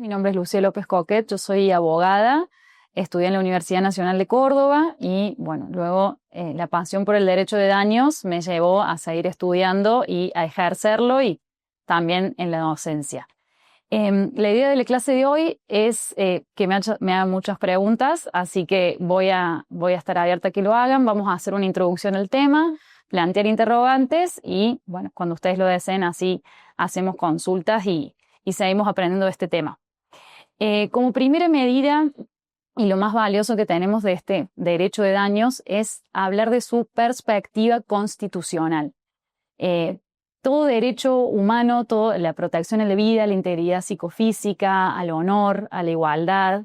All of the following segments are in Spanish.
Mi nombre es Lucía López Coquet, yo soy abogada, estudié en la Universidad Nacional de Córdoba y luego la pasión por el derecho de daños me llevó a seguir estudiando y a ejercerlo y también en la docencia. La idea de la clase de hoy es que me hagan muchas preguntas, así que voy a estar abierta a que lo hagan. Vamos a hacer una introducción al tema, plantear interrogantes y, cuando ustedes lo deseen, así hacemos consultas y seguimos aprendiendo de este tema. Como primera medida y lo más valioso que tenemos de este derecho de daños es hablar de su perspectiva constitucional. Todo derecho humano, toda la protección a la vida, a la integridad psicofísica, al honor, a la igualdad,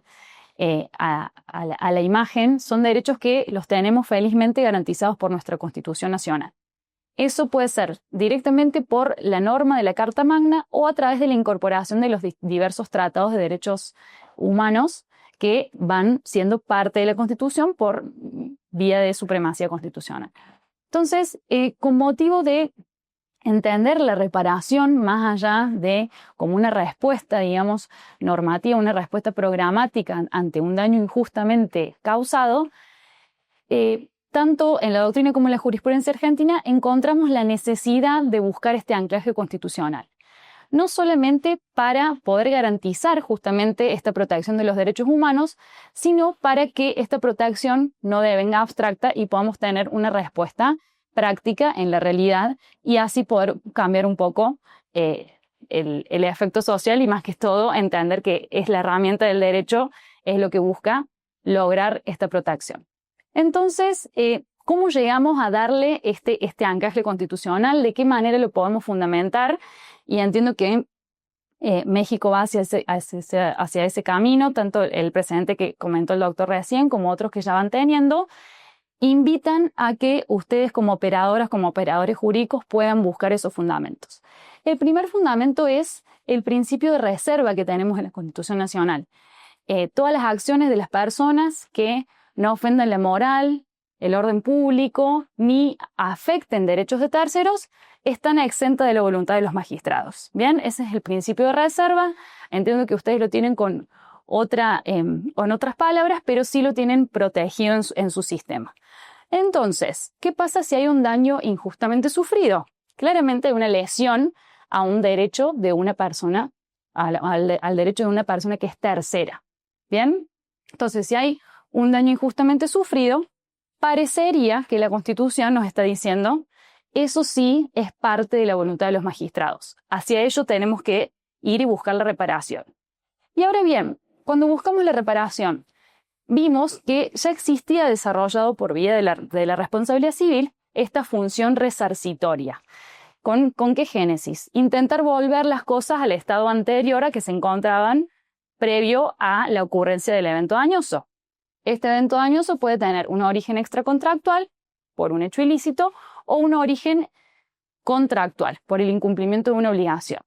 a la imagen, son derechos que los tenemos felizmente garantizados por nuestra Constitución Nacional. Eso puede ser directamente por la norma de la Carta Magna o a través de la incorporación de los diversos tratados de derechos humanos que van siendo parte de la Constitución por vía de supremacía constitucional. Entonces, con motivo de entender la reparación más allá de como una respuesta, digamos, normativa, una respuesta programática ante un daño injustamente causado, tanto en la doctrina como en la jurisprudencia argentina encontramos la necesidad de buscar este anclaje constitucional. No solamente para poder garantizar justamente esta protección de los derechos humanos, sino para que esta protección no devenga abstracta y podamos tener una respuesta práctica en la realidad y así poder cambiar un poco el efecto social y más que todo entender que es la herramienta del derecho, es lo que busca lograr esta protección. Entonces, ¿cómo llegamos a darle este anclaje constitucional? ¿De qué manera lo podemos fundamentar? Y entiendo que México va hacia ese camino, tanto el precedente que comentó el doctor recién como otros que ya van teniendo, invitan a que ustedes como operadoras, como operadores jurídicos puedan buscar esos fundamentos. El primer fundamento es el principio de reserva que tenemos en la Constitución Nacional. Todas las acciones de las personas que no ofendan la moral, el orden público, ni afecten derechos de terceros, están exentas de la voluntad de los magistrados. Bien, ese es el principio de reserva. Entiendo que ustedes lo tienen con otras palabras, pero sí lo tienen protegido en su sistema. Entonces, ¿qué pasa si hay un daño injustamente sufrido? Claramente hay una lesión a un derecho de una persona, al derecho de una persona que es tercera. Bien, entonces si hay un daño injustamente sufrido, parecería que la Constitución nos está diciendo eso sí es parte de la voluntad de los magistrados. Hacia ello tenemos que ir y buscar la reparación. Y ahora bien, cuando buscamos la reparación, vimos que ya existía desarrollado por vía de la responsabilidad civil esta función resarcitoria. ¿Con qué génesis? Intentar volver las cosas al estado anterior a que se encontraban previo a la ocurrencia del evento dañoso. Este evento dañoso puede tener un origen extracontractual por un hecho ilícito o un origen contractual por el incumplimiento de una obligación.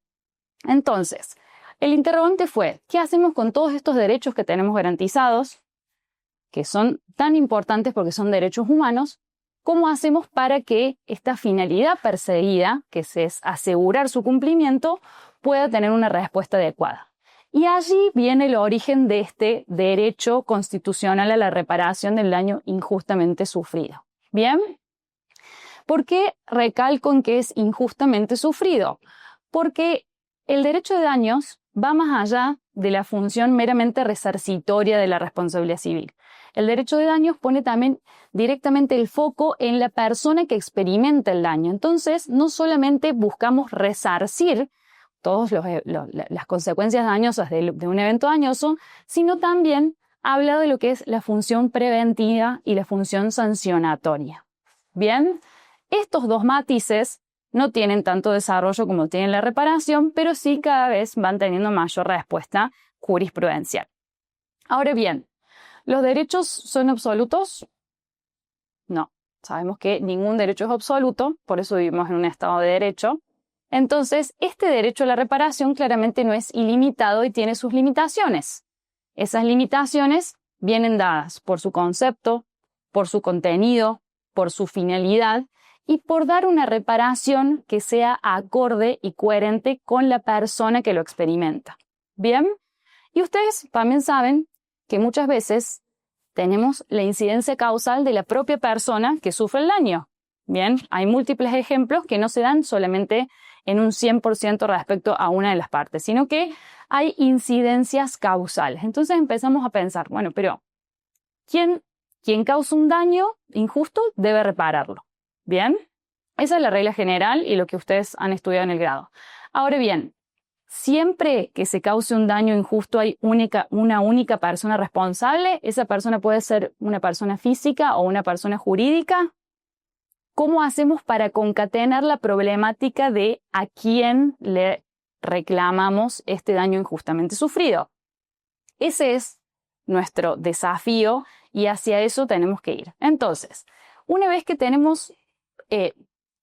Entonces, el interrogante fue, ¿qué hacemos con todos estos derechos que tenemos garantizados, que son tan importantes porque son derechos humanos? ¿Cómo hacemos para que esta finalidad perseguida, que es asegurar su cumplimiento, pueda tener una respuesta adecuada? Y allí viene el origen de este derecho constitucional a la reparación del daño injustamente sufrido. ¿Bien? ¿Por qué recalco en que es injustamente sufrido? Porque el derecho de daños va más allá de la función meramente resarcitoria de la responsabilidad civil. El derecho de daños pone también directamente el foco en la persona que experimenta el daño. Entonces, no solamente buscamos resarcir todas las consecuencias dañosas de un evento dañoso, sino también habla de lo que es la función preventiva y la función sancionatoria. Bien, estos dos matices no tienen tanto desarrollo como tiene la reparación, pero sí cada vez van teniendo mayor respuesta jurisprudencial. Ahora bien, ¿los derechos son absolutos? No, sabemos que ningún derecho es absoluto, por eso vivimos en un Estado de Derecho. Entonces, este derecho a la reparación claramente no es ilimitado y tiene sus limitaciones. Esas limitaciones vienen dadas por su concepto, por su contenido, por su finalidad y por dar una reparación que sea acorde y coherente con la persona que lo experimenta. ¿Bien? Y ustedes también saben que muchas veces tenemos la incidencia causal de la propia persona que sufre el daño. Bien, hay múltiples ejemplos que no se dan solamente en un 100% respecto a una de las partes, sino que hay incidencias causales. Entonces empezamos a pensar, bueno, pero quien causa un daño injusto debe repararlo. Bien, esa es la regla general y lo que ustedes han estudiado en el grado. Ahora bien, siempre que se cause un daño injusto hay una única persona responsable. Esa persona puede ser una persona física o una persona jurídica. ¿Cómo hacemos para concatenar la problemática de a quién le reclamamos este daño injustamente sufrido? Ese es nuestro desafío y hacia eso tenemos que ir. Entonces, una vez que tenemos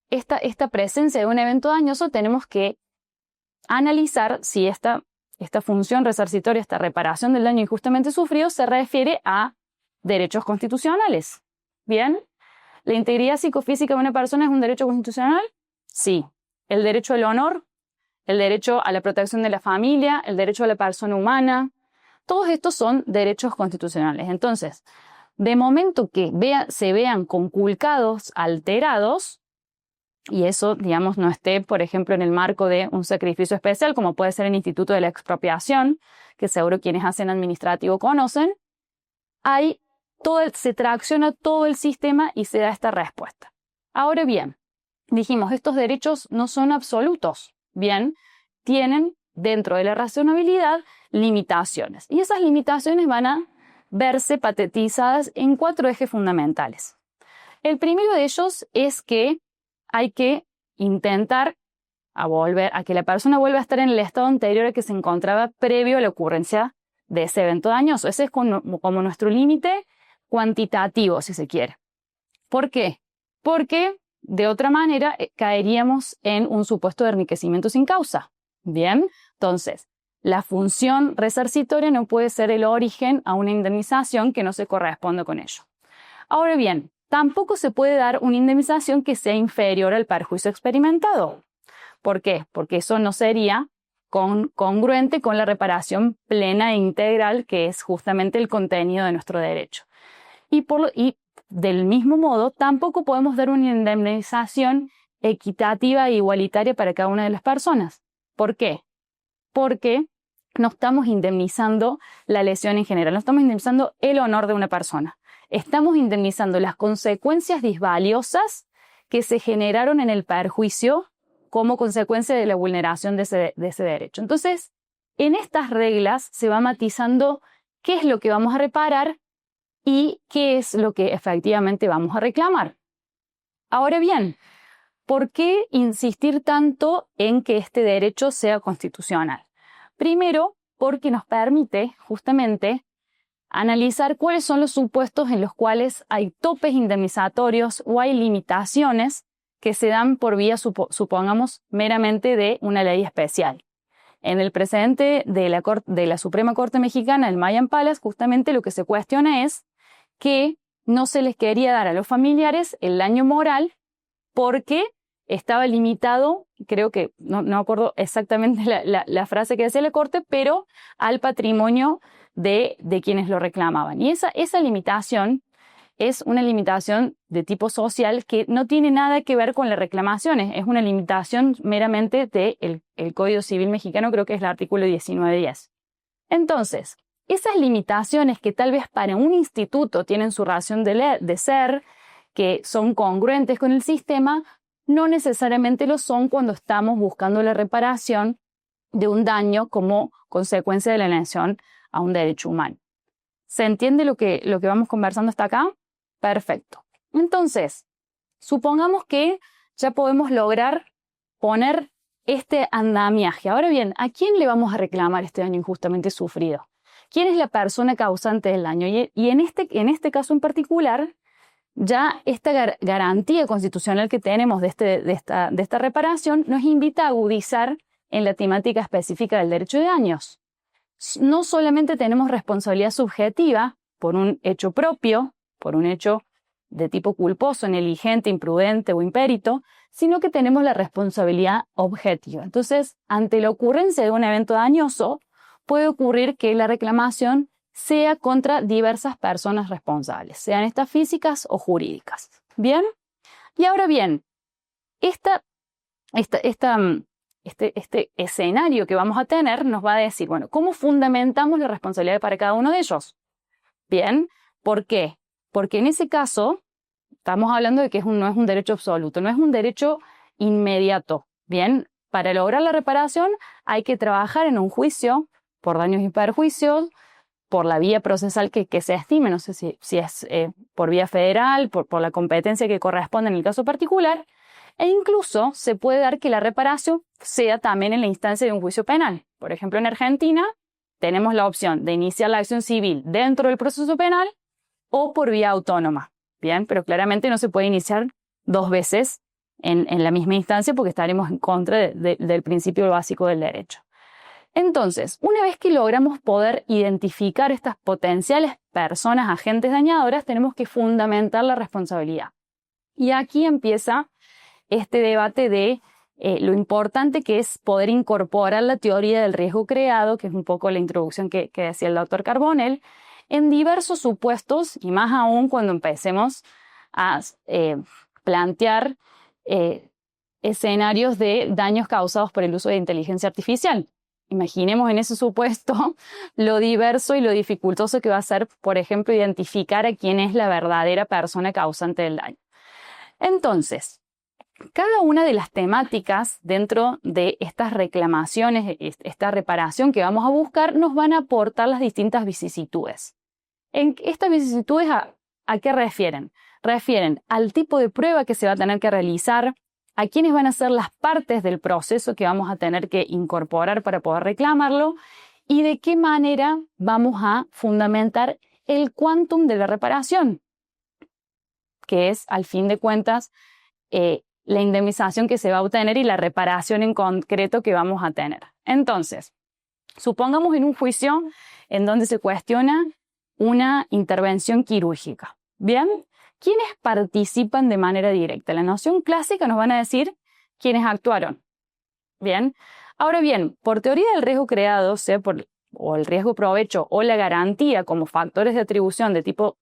esta presencia de un evento dañoso, tenemos que analizar si esta función resarcitoria, esta reparación del daño injustamente sufrido, se refiere a derechos constitucionales. ¿Bien? ¿La integridad psicofísica de una persona es un derecho constitucional? Sí. ¿El derecho al honor? ¿El derecho a la protección de la familia? ¿El derecho a la persona humana? Todos estos son derechos constitucionales. Entonces, de momento que se vean conculcados, alterados, y eso, digamos, no esté, por ejemplo, en el marco de un sacrificio especial, como puede ser el Instituto de la Expropiación, que seguro quienes hacen administrativo conocen, se tracciona todo el sistema y se da esta respuesta. Ahora bien, dijimos, estos derechos no son absolutos. Bien, tienen dentro de la razonabilidad limitaciones. Y esas limitaciones van a verse patentizadas en 4 ejes fundamentales. El primero de ellos es que hay que intentar a que la persona vuelva a estar en el estado anterior al que se encontraba previo a la ocurrencia de ese evento dañoso. Ese es como nuestro límite cuantitativo, si se quiere. ¿Por qué? Porque de otra manera caeríamos en un supuesto de enriquecimiento sin causa. Bien, entonces, la función resarcitoria no puede ser el origen a una indemnización que no se corresponda con ello. Ahora bien, tampoco se puede dar una indemnización que sea inferior al perjuicio experimentado. ¿Por qué? Porque eso no sería congruente con la reparación plena e integral, que es justamente el contenido de nuestro derecho. Y del mismo modo, tampoco podemos dar una indemnización equitativa e igualitaria para cada una de las personas. ¿Por qué? Porque no estamos indemnizando la lesión en general, no estamos indemnizando el honor de una persona. Estamos indemnizando las consecuencias disvaliosas que se generaron en el perjuicio como consecuencia de la vulneración de ese derecho. Entonces, en estas reglas se va matizando qué es lo que vamos a reparar y qué es lo que efectivamente vamos a reclamar. Ahora bien, ¿por qué insistir tanto en que este derecho sea constitucional? Primero, porque nos permite justamente analizar cuáles son los supuestos en los cuales hay topes indemnizatorios o hay limitaciones que se dan por vía, supongamos, meramente de una ley especial. En el precedente de la Suprema Corte Mexicana, el Mayan Palace, justamente lo que se cuestiona es que no se les quería dar a los familiares el daño moral porque estaba limitado, creo que, no acuerdo exactamente la frase que decía la Corte, pero al patrimonio de quienes lo reclamaban. Y esa limitación es una limitación de tipo social que no tiene nada que ver con las reclamaciones, es una limitación meramente del Código Civil mexicano, creo que es el artículo 1910. Entonces, esas limitaciones que tal vez para un instituto tienen su razón de ser, que son congruentes con el sistema, no necesariamente lo son cuando estamos buscando la reparación de un daño como consecuencia de la lesión a un derecho humano. ¿Se entiende lo que vamos conversando hasta acá? Perfecto. Entonces, supongamos que ya podemos lograr poner este andamiaje. Ahora bien, ¿a quién le vamos a reclamar este daño injustamente sufrido? ¿Quién es la persona causante del daño? Y en este caso en particular, ya esta garantía constitucional que tenemos de esta reparación nos invita a agudizar en la temática específica del derecho de daños. No solamente tenemos responsabilidad subjetiva por un hecho propio, por un hecho de tipo culposo, negligente, imprudente o impérito, sino que tenemos la responsabilidad objetiva. Entonces, ante la ocurrencia de un evento dañoso, puede ocurrir que la reclamación sea contra diversas personas responsables, sean estas físicas o jurídicas. ¿Bien? Y ahora bien, este escenario que vamos a tener nos va a decir, bueno, ¿cómo fundamentamos la responsabilidad para cada uno de ellos? Bien, ¿por qué? Porque en ese caso estamos hablando de que no es un derecho absoluto, no es un derecho inmediato. Bien, para lograr la reparación hay que trabajar en un juicio por daños y perjuicios, por la vía procesal que se estime, no sé si es por vía federal, por la competencia que corresponde en el caso particular, e incluso se puede dar que la reparación sea también en la instancia de un juicio penal. Por ejemplo, en Argentina tenemos la opción de iniciar la acción civil dentro del proceso penal o por vía autónoma. Bien, pero claramente no se puede iniciar dos veces en la misma instancia porque estaremos en contra del principio básico del derecho. Entonces, una vez que logramos poder identificar estas potenciales personas agentes dañadoras, tenemos que fundamentar la responsabilidad. Y aquí empieza este debate de lo importante que es poder incorporar la teoría del riesgo creado, que es un poco la introducción que decía el doctor Carbonell, en diversos supuestos, y más aún cuando empecemos a plantear escenarios de daños causados por el uso de inteligencia artificial. Imaginemos en ese supuesto lo diverso y lo dificultoso que va a ser, por ejemplo, identificar a quién es la verdadera persona causante del daño. Entonces, cada una de las temáticas dentro de estas reclamaciones, esta reparación que vamos a buscar, nos van a aportar las distintas vicisitudes. En estas vicisitudes, ¿a qué refieren? Refieren al tipo de prueba que se va a tener que realizar, a quiénes van a ser las partes del proceso que vamos a tener que incorporar para poder reclamarlo y de qué manera vamos a fundamentar el quantum de la reparación, que es, al fin de cuentas, la indemnización que se va a obtener y la reparación en concreto que vamos a tener. Entonces, supongamos en un juicio en donde se cuestiona una intervención quirúrgica. ¿Bien? ¿Quiénes participan de manera directa? La noción clásica nos van a decir quiénes actuaron. ¿Bien? Ahora bien, por teoría del riesgo creado, sea o el riesgo provecho o la garantía como factores de atribución de tipo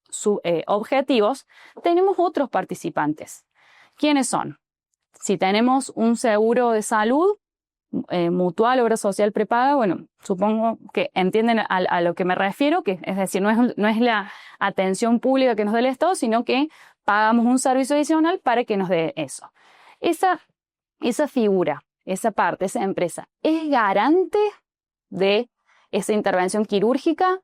objetivos, tenemos otros participantes. ¿Quiénes son? Si tenemos un seguro de salud, mutual, obra social prepaga, bueno, supongo que entienden a lo que me refiero, que es decir, no es la atención pública que nos dé el Estado, sino que pagamos un servicio adicional para que nos dé eso. Esa figura, esa parte, esa empresa, ¿es garante de esa intervención quirúrgica?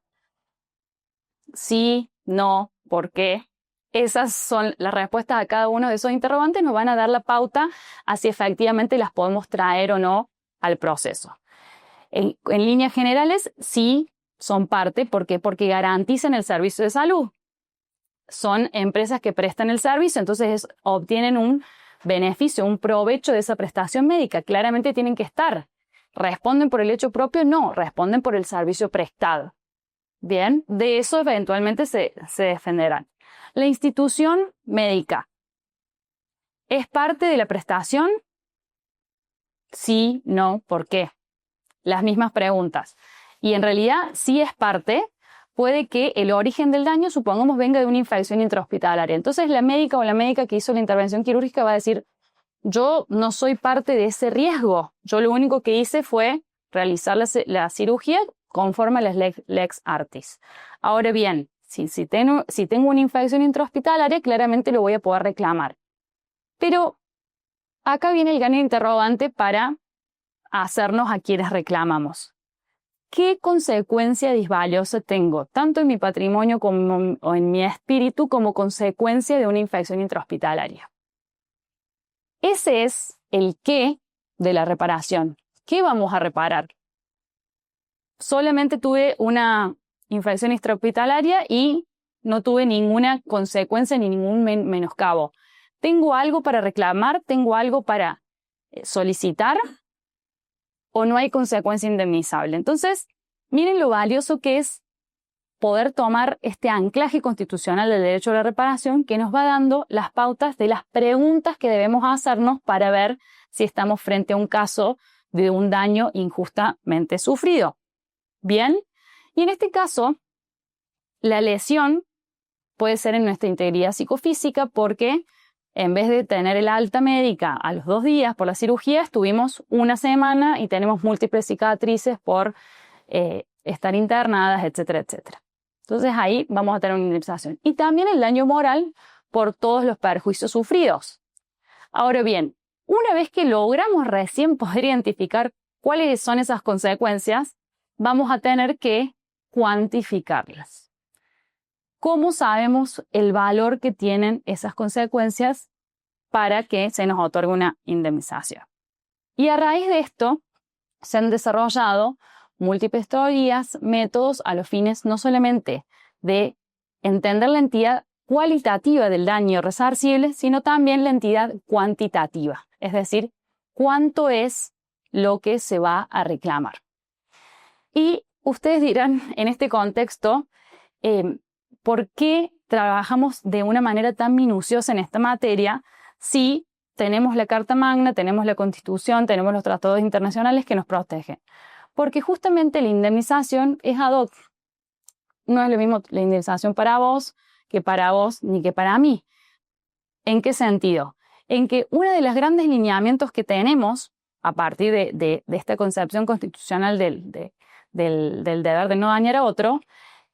Sí, no, ¿por qué? Esas son las respuestas a cada uno de esos interrogantes, nos van a dar la pauta a si efectivamente las podemos traer o no al proceso. En líneas generales, sí son parte. ¿Por qué? Porque garantizan el servicio de salud. Son empresas que prestan el servicio, entonces obtienen un beneficio, un provecho de esa prestación médica. Claramente tienen que estar. ¿Responden por el hecho propio? No, responden por el servicio prestado. Bien, de eso eventualmente se defenderán. La institución médica, ¿es parte de la prestación? Sí, no, ¿por qué? Las mismas preguntas. Y en realidad, sí es parte, puede que el origen del daño, supongamos, venga de una infección intrahospitalaria. Entonces, la médica o la médica que hizo la intervención quirúrgica va a decir, yo no soy parte de ese riesgo. Yo lo único que hice fue realizar la cirugía conforme a las lex artis. Ahora bien, si tengo una infección intrahospitalaria, claramente lo voy a poder reclamar. Pero acá viene el gran interrogante para hacernos a quienes reclamamos. ¿Qué consecuencia disvaliosa tengo, tanto en mi patrimonio como en mi espíritu, como consecuencia de una infección intrahospitalaria? Ese es el qué de la reparación. ¿Qué vamos a reparar? Solamente tuve una infección extrahospitalaria y no tuve ninguna consecuencia ni ningún menoscabo. ¿Tengo algo para reclamar? ¿Tengo algo para solicitar? ¿O no hay consecuencia indemnizable? Entonces, miren lo valioso que es poder tomar este anclaje constitucional del derecho a la reparación que nos va dando las pautas de las preguntas que debemos hacernos para ver si estamos frente a un caso de un daño injustamente sufrido. Bien, y en este caso, la lesión puede ser en nuestra integridad psicofísica porque en vez de tener el alta médica a los 2 días por la cirugía, estuvimos 1 semana y tenemos múltiples cicatrices por estar internadas, etcétera, etcétera. Entonces ahí vamos a tener una indemnización. Y también el daño moral por todos los perjuicios sufridos. Ahora bien, una vez que logramos recién poder identificar cuáles son esas consecuencias, vamos a tener que cuantificarlas. ¿Cómo sabemos el valor que tienen esas consecuencias para que se nos otorgue una indemnización? Y a raíz de esto se han desarrollado múltiples teorías, métodos a los fines no solamente de entender la entidad cualitativa del daño resarcible, sino también la entidad cuantitativa, es decir, cuánto es lo que se va a reclamar. Y ustedes dirán en este contexto, ¿por qué trabajamos de una manera tan minuciosa en esta materia si tenemos la Carta Magna, tenemos la Constitución, tenemos los tratados internacionales que nos protegen? Porque justamente la indemnización es ad hoc. No es lo mismo la indemnización para vos que para vos ni que para mí. ¿En qué sentido? En que uno de los grandes lineamientos que tenemos a partir de esta concepción constitucional del deber de no dañar a otro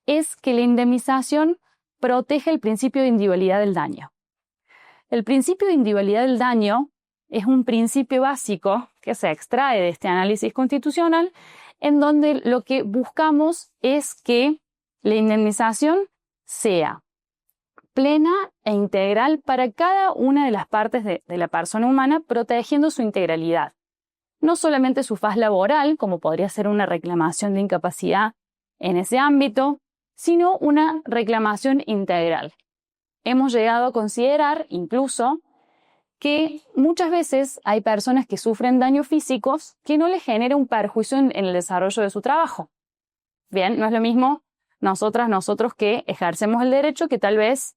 es que la indemnización protege el principio de individualidad del daño. El principio de individualidad del daño es un principio básico que se extrae de este análisis constitucional en donde lo que buscamos es que la indemnización sea plena e integral para cada una de las partes de la persona humana, protegiendo su integralidad. No solamente su faz laboral, como podría ser una reclamación de incapacidad en ese ámbito, sino una reclamación integral. Hemos llegado a considerar incluso que muchas veces hay personas que sufren daños físicos que no les genera un perjuicio en el desarrollo de su trabajo. Bien, no es lo mismo nosotros que ejercemos el derecho que tal vez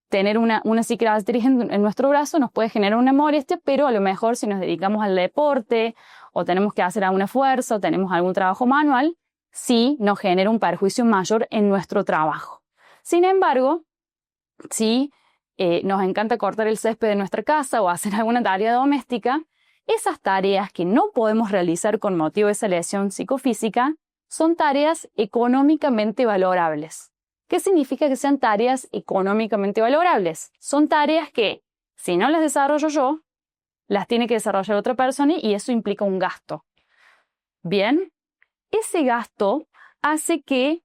tener una cicatriz en nuestro brazo nos puede generar una molestia, pero a lo mejor si nos dedicamos al deporte o tenemos que hacer alguna fuerza o tenemos algún trabajo manual, sí nos genera un perjuicio mayor en nuestro trabajo. Sin embargo, si nos encanta cortar el césped de nuestra casa o hacer alguna tarea doméstica, esas tareas que no podemos realizar con motivo de esa lesión psicofísica son tareas económicamente valorables. ¿Qué significa que sean tareas económicamente valorables? Son tareas que, si no las desarrollo yo, las tiene que desarrollar otra persona y eso implica un gasto. Bien, ese gasto hace que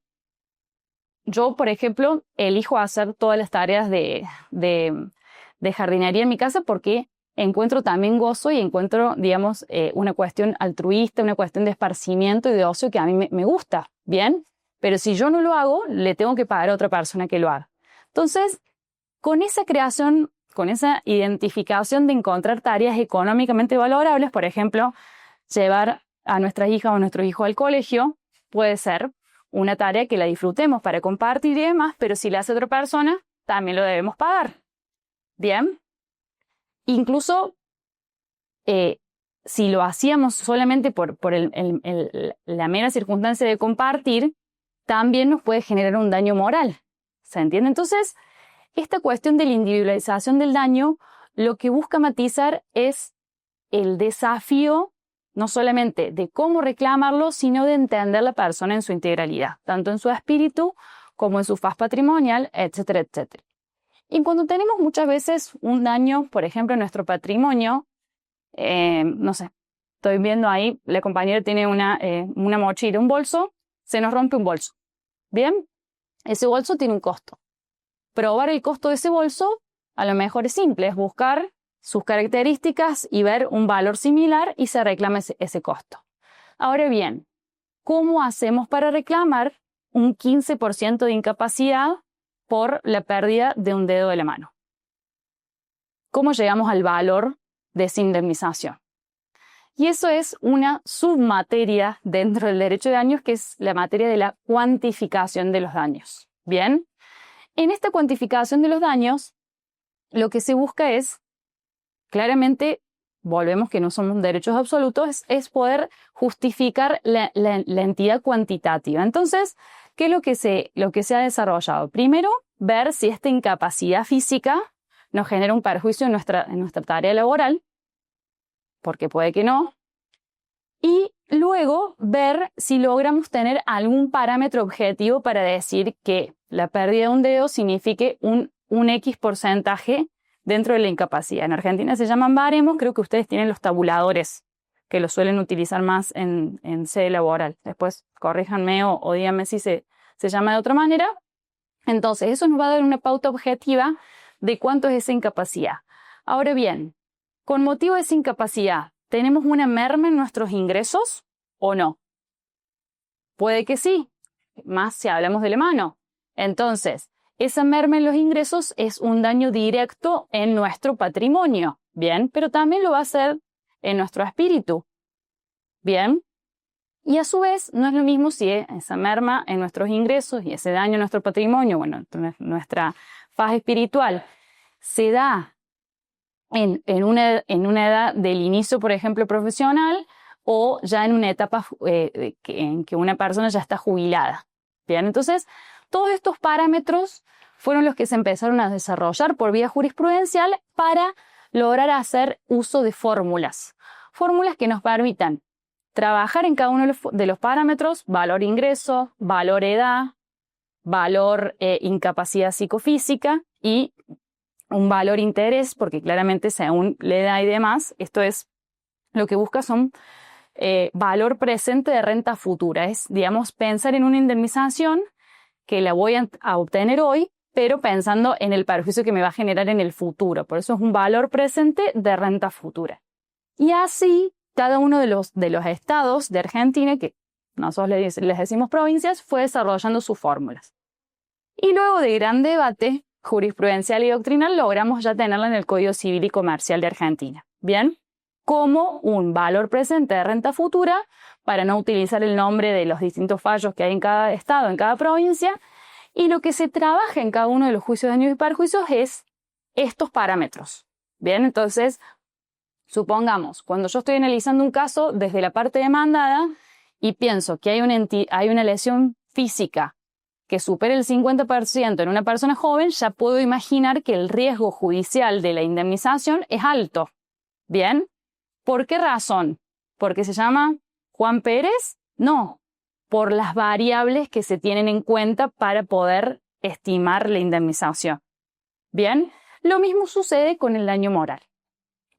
yo, por ejemplo, elijo hacer todas las tareas de jardinería en mi casa porque encuentro también gozo y encuentro, digamos, una cuestión altruista, una cuestión de esparcimiento y de ocio que a mí me gusta, ¿bien? Pero si yo no lo hago, le tengo que pagar a otra persona que lo haga. Entonces, con esa creación, con esa identificación de encontrar tareas económicamente valorables, por ejemplo, llevar a nuestras hijas o a nuestros hijos al colegio, puede ser una tarea que la disfrutemos para compartir y demás, pero si la hace otra persona, también lo debemos pagar. ¿Bien? Incluso si lo hacíamos solamente por la mera circunstancia de compartir, también nos puede generar un daño moral. ¿Se entiende? Entonces, esta cuestión de la individualización del daño lo que busca matizar es el desafío no solamente de cómo reclamarlo, sino de entender a la persona en su integralidad, tanto en su espíritu como en su faz patrimonial, etcétera, etcétera. Y cuando tenemos muchas veces un daño, por ejemplo, en nuestro patrimonio, no sé, estoy viendo ahí, la compañera tiene una mochila, un bolso, se nos rompe un bolso. Bien, ese bolso tiene un costo. Probar el costo de ese bolso a lo mejor es simple, es buscar sus características y ver un valor similar y se reclama ese costo. Ahora bien, ¿cómo hacemos para reclamar un 15% de incapacidad por la pérdida de un dedo de la mano? ¿Cómo llegamos al valor de esa indemnización? Y eso es una submateria dentro del derecho de daños, que es la materia de la cuantificación de los daños. Bien, en esta cuantificación de los daños, lo que se busca es claramente volvemos que no son derechos absolutos, es poder justificar la entidad cuantitativa. Entonces, ¿qué es lo que se ha desarrollado? Primero, ver si esta incapacidad física nos genera un perjuicio en nuestra tarea laboral, porque puede que no. Y luego ver si logramos tener algún parámetro objetivo para decir que la pérdida de un dedo signifique un X porcentaje dentro de la incapacidad. En Argentina se llaman baremos, creo que ustedes tienen los tabuladores, que los suelen utilizar más en sede laboral. Después corríjanme o díganme si se llama de otra manera. Entonces, eso nos va a dar una pauta objetiva de cuánto es esa incapacidad. Ahora bien, con motivo de esa incapacidad, ¿tenemos una merma en nuestros ingresos o no? Puede que sí, más si hablamos de la mano. Entonces, esa merma en los ingresos es un daño directo en nuestro patrimonio, ¿bien? Pero también lo va a hacer en nuestro espíritu, ¿bien? Y a su vez, no es lo mismo si esa merma en nuestros ingresos y ese daño en nuestro patrimonio, bueno, nuestra faz espiritual, se da en una edad del inicio, por ejemplo, profesional, o ya en una etapa en que una persona ya está jubilada. Bien, entonces, todos estos parámetros fueron los que se empezaron a desarrollar por vía jurisprudencial para lograr hacer uso de fórmulas. Fórmulas que nos permitan trabajar en cada uno de los parámetros: valor ingreso, valor edad, valor incapacidad psicofísica y un valor interés, porque claramente según la edad y demás, esto es lo que busca son valor presente de renta futura. Es, digamos, pensar en una indemnización que la voy a obtener hoy, pero pensando en el perjuicio que me va a generar en el futuro. Por eso es un valor presente de renta futura. Y así, cada uno de los estados de Argentina, que nosotros les decimos provincias, fue desarrollando sus fórmulas. Y luego de gran debate jurisprudencial y doctrinal, logramos ya tenerla en el Código Civil y Comercial de Argentina. Bien, como un valor presente de renta futura, para no utilizar el nombre de los distintos fallos que hay en cada estado, en cada provincia, y lo que se trabaja en cada uno de los juicios de daños y perjuicios es estos parámetros. Bien, entonces, supongamos, cuando yo estoy analizando un caso desde la parte demandada y pienso que hay una lesión física que supere el 50% en una persona joven, ya puedo imaginar que el riesgo judicial de la indemnización es alto. ¿Bien? ¿Por qué razón? ¿Porque se llama Juan Pérez? No, por las variables que se tienen en cuenta para poder estimar la indemnización. ¿Bien? Lo mismo sucede con el daño moral.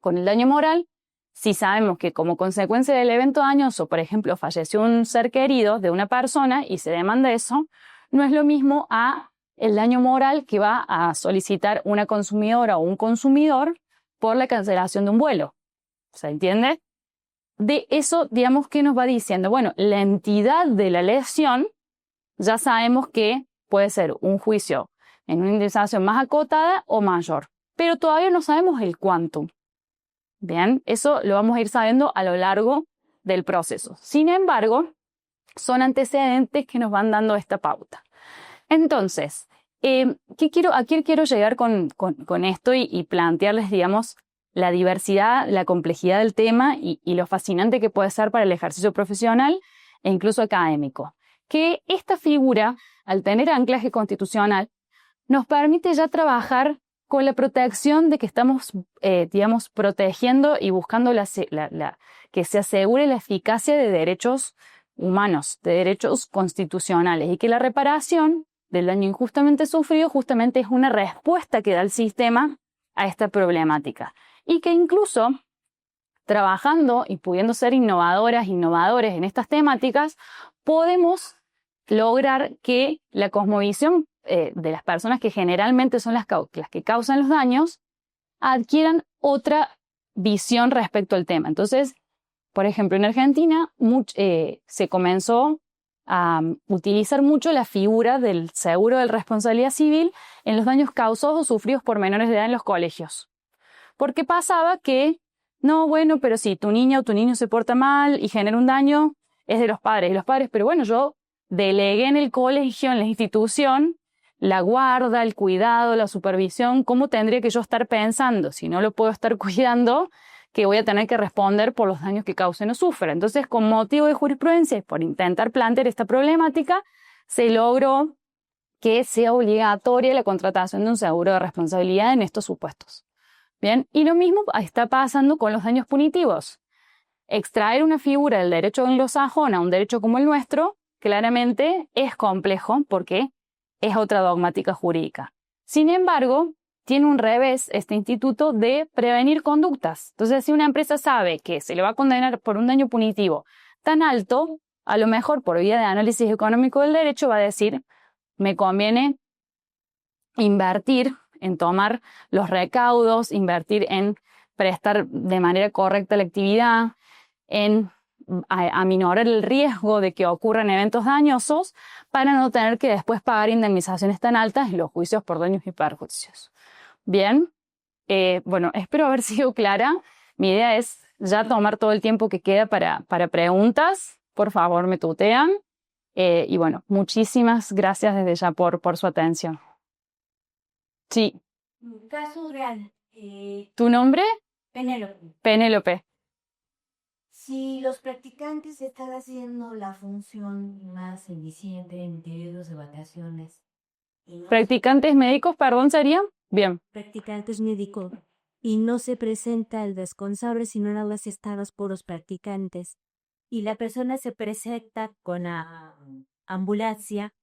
Con el daño moral, si sabemos que como consecuencia del evento dañoso, por ejemplo, falleció un ser querido de una persona y se demanda eso, no es lo mismo a el daño moral que va a solicitar una consumidora o un consumidor por la cancelación de un vuelo. ¿Se entiende? De eso, digamos, que nos va diciendo, bueno, la entidad de la lesión, ya sabemos que puede ser un juicio en una indemnización más acotada o mayor, pero todavía no sabemos el quantum. Bien, eso lo vamos a ir sabiendo a lo largo del proceso. Sin embargo, son antecedentes que nos van dando esta pauta. Entonces, ¿a qué quiero llegar con esto y plantearles, digamos, la diversidad, la complejidad del tema y lo fascinante que puede ser para el ejercicio profesional e incluso académico? Que esta figura, al tener anclaje constitucional, nos permite ya trabajar con la protección de que estamos, digamos, protegiendo y buscando que se asegure la eficacia de derechos humanos, de derechos constitucionales, y que la reparación del daño injustamente sufrido justamente es una respuesta que da el sistema a esta problemática. Y que incluso trabajando y pudiendo ser innovadores en estas temáticas, podemos lograr que la cosmovisión de las personas que generalmente son las que causan los daños adquieran otra visión respecto al tema. Entonces, por ejemplo, en Argentina se comenzó a utilizar mucho la figura del seguro de responsabilidad civil en los daños causados o sufridos por menores de edad en los colegios. Porque pasaba que, no, bueno, pero si tu niña o tu niño se porta mal y genera un daño, es de los padres. Y los padres, pero bueno, yo delegué en el colegio, en la institución, la guarda, el cuidado, la supervisión. ¿Cómo tendría que yo estar pensando, si no lo puedo estar cuidando, que voy a tener que responder por los daños que causen o sufra. Entonces, con motivo de jurisprudencia y por intentar plantear esta problemática, se logró que sea obligatoria la contratación de un seguro de responsabilidad en estos supuestos. Bien, y lo mismo está pasando con los daños punitivos. Extraer una figura del derecho anglosajón a un derecho como el nuestro, claramente es complejo porque es otra dogmática jurídica. Sin embargo, tiene un revés este instituto de prevenir conductas. Entonces, si una empresa sabe que se le va a condenar por un daño punitivo tan alto, a lo mejor por vía de análisis económico del derecho va a decir, me conviene invertir en tomar los recaudos, invertir en prestar de manera correcta la actividad, en aminorar el riesgo de que ocurran eventos dañosos para no tener que después pagar indemnizaciones tan altas en los juicios por daños y perjuicios. Bien, bueno, espero haber sido clara. Mi idea es ya tomar todo el tiempo que queda para preguntas. Por favor, me tutean. Y bueno, muchísimas gracias desde ya por su atención. Sí. Un caso real. ¿Tu nombre? Penélope. Penélope. Si los practicantes están haciendo la función más eficiente en periodos de vacaciones. ¿Practicantes médicos, perdón, serían? Bien. Practicantes médicos. Y no se presenta el responsable sino en las estadas por los practicantes. Y la persona se presenta con la ambulancia.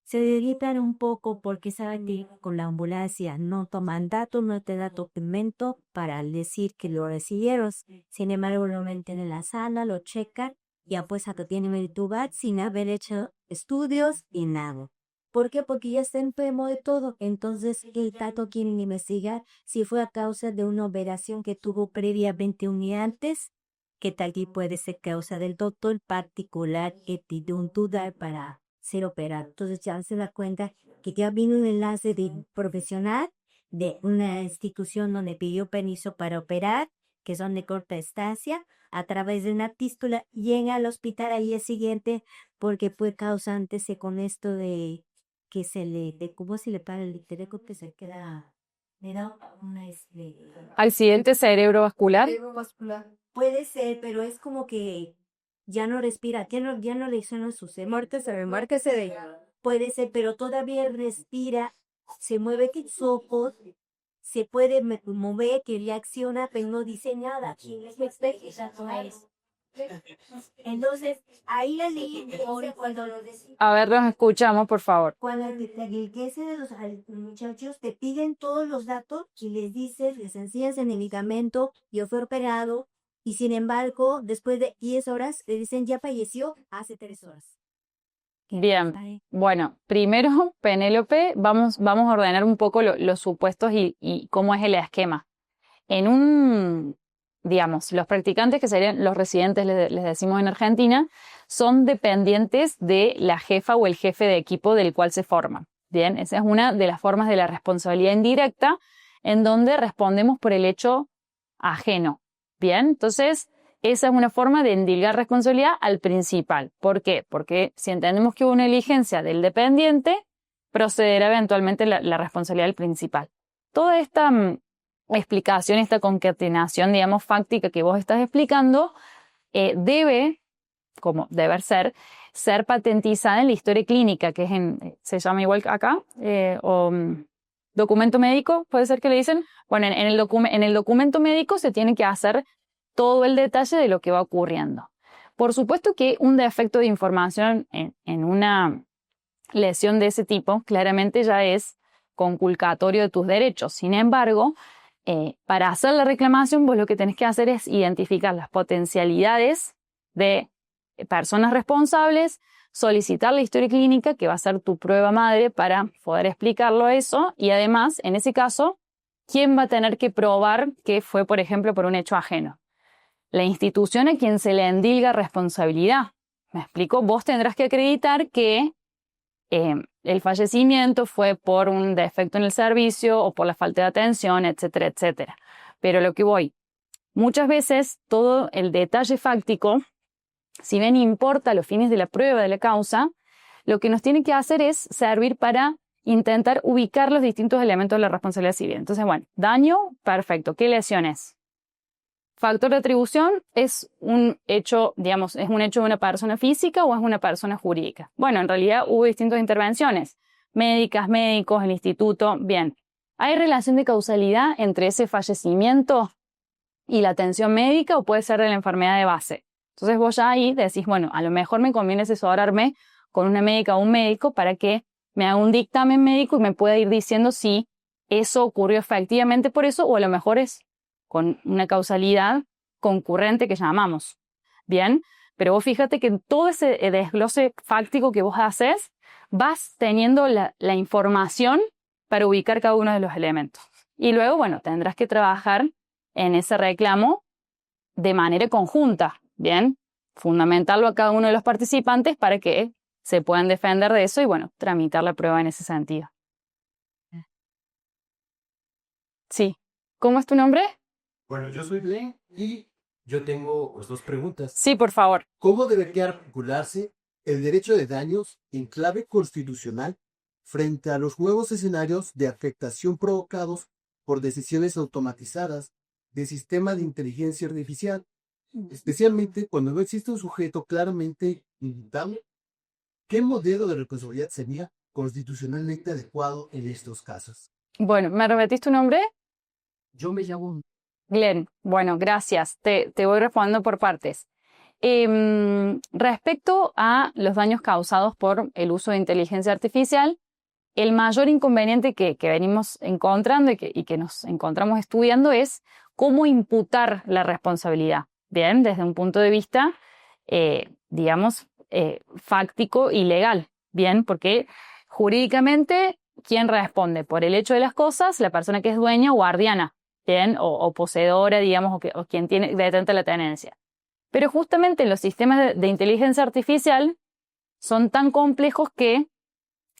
Se dedican un poco porque saben que con la ambulancia no toman datos, no te da documento para decir que lo recibieron. Sin embargo, lo meten en la sala, lo checan y pues acá tienen el tubat sin haber hecho estudios y nada. ¿Por qué? Porque ya está enfermo de todo. Entonces, el dato quieren investigar si fue a causa de una operación que tuvo previamente un día antes, que tal vez puede ser causa del doctor particular que pidió un tubat para ser operado. Entonces ya se da cuenta que ya vino un enlace de profesional de una institución donde pidió permiso para operar, que son de corta estancia, a través de una pístula, llega al hospital al día siguiente porque fue causante con esto de que se le, de cómo se le para el ictereco que se queda, le da una ¿Accidente cerebrovascular? Puede ser, pero es como que ya no respira, ya no le suenan sus márquese de puede ser, pero todavía respira, se mueve con sus ojos, se puede mover, que reacciona, pero no dice nada. Entonces, ahí la ley cuando A ver, los escuchamos, por favor. cuando el que de los muchachos te piden todos los datos y les dices, les enseñas el medicamento, yo fui operado, y sin embargo, después de 10 horas, le dicen ya falleció hace 3 horas. Bien, bueno, primero, Penélope, vamos a ordenar un poco los supuestos y cómo es el esquema. Digamos, los practicantes, que serían los residentes, les decimos en Argentina, son dependientes de la jefa o el jefe de equipo del cual se forman. Bien, esa es una de las formas de la responsabilidad indirecta, en donde respondemos por el hecho ajeno. Bien, entonces esa es una forma de endilgar responsabilidad al principal. ¿Por qué? Porque si entendemos que hubo una diligencia del dependiente, procederá eventualmente la responsabilidad del principal. Toda esta explicación, esta concatenación, digamos, fáctica que vos estás explicando, debe, como deber ser patentizada en la historia clínica, que es se llama igual acá, documento médico, puede ser que le dicen. Bueno, en el documento médico se tiene que hacer todo el detalle de lo que va ocurriendo. Por supuesto que un defecto de información en una lesión de ese tipo claramente ya es conculcatorio de tus derechos. Sin embargo, para hacer la reclamación, vos lo que tenés que hacer es identificar las potencialidades de personas responsables, solicitar la historia clínica, que va a ser tu prueba madre para poder explicarlo eso, y además, en ese caso, ¿quién va a tener que probar que fue, por ejemplo, por un hecho ajeno? La institución a quien se le endilga responsabilidad. ¿Me explico? Vos tendrás que acreditar que el fallecimiento fue por un defecto en el servicio o por la falta de atención, etcétera, etcétera. Pero lo que voy, muchas veces todo el detalle fáctico, si bien importa a los fines de la prueba de la causa, lo que nos tiene que hacer es servir para intentar ubicar los distintos elementos de la responsabilidad civil. Entonces, bueno, daño, perfecto. ¿Qué lesiones? factor de atribución es un hecho, digamos, ¿es un hecho de una persona física o es una persona jurídica? Bueno, en realidad hubo distintas intervenciones, médicas, médicos, el instituto, bien. ¿Hay relación de causalidad entre ese fallecimiento y la atención médica o puede ser de la enfermedad de base? Entonces vos ya ahí decís, bueno, a lo mejor me conviene asesorarme con una médica o un médico para que me haga un dictamen médico y me pueda ir diciendo si eso ocurrió efectivamente por eso o a lo mejor es con una causalidad concurrente que llamamos. Bien, pero vos fíjate que en todo ese desglose fáctico que vos haces, vas teniendo la información para ubicar cada uno de los elementos. Y luego, bueno, tendrás que trabajar en ese reclamo de manera conjunta, ¿bien? Fundamentarlo a cada uno de los participantes para que se puedan defender de eso y, bueno, tramitar la prueba en ese sentido. Sí. ¿Cómo es tu nombre? Bueno, yo soy Glenn y yo tengo pues, 2 preguntas. Sí, por favor. ¿Cómo debería articularse el derecho de daños en clave constitucional frente a los nuevos escenarios de afectación provocados por decisiones automatizadas de sistemas de inteligencia artificial, especialmente cuando no existe un sujeto claramente imputable? ¿Qué modelo de responsabilidad sería constitucionalmente adecuado en estos casos? Bueno, ¿me repetís tu nombre? Yo me llamo... Glenn, bueno, gracias. Te voy respondiendo por partes. Respecto a los daños causados por el uso de inteligencia artificial, el mayor inconveniente que venimos encontrando y que nos encontramos estudiando es cómo imputar la responsabilidad. Bien, desde un punto de vista, digamos, fáctico y legal. Bien, porque jurídicamente, ¿quién responde? Por el hecho de las cosas, la persona que es dueña o guardiana. Bien, o poseedora, digamos, o quien tiene detenta la tenencia. Pero justamente los sistemas de inteligencia artificial son tan complejos que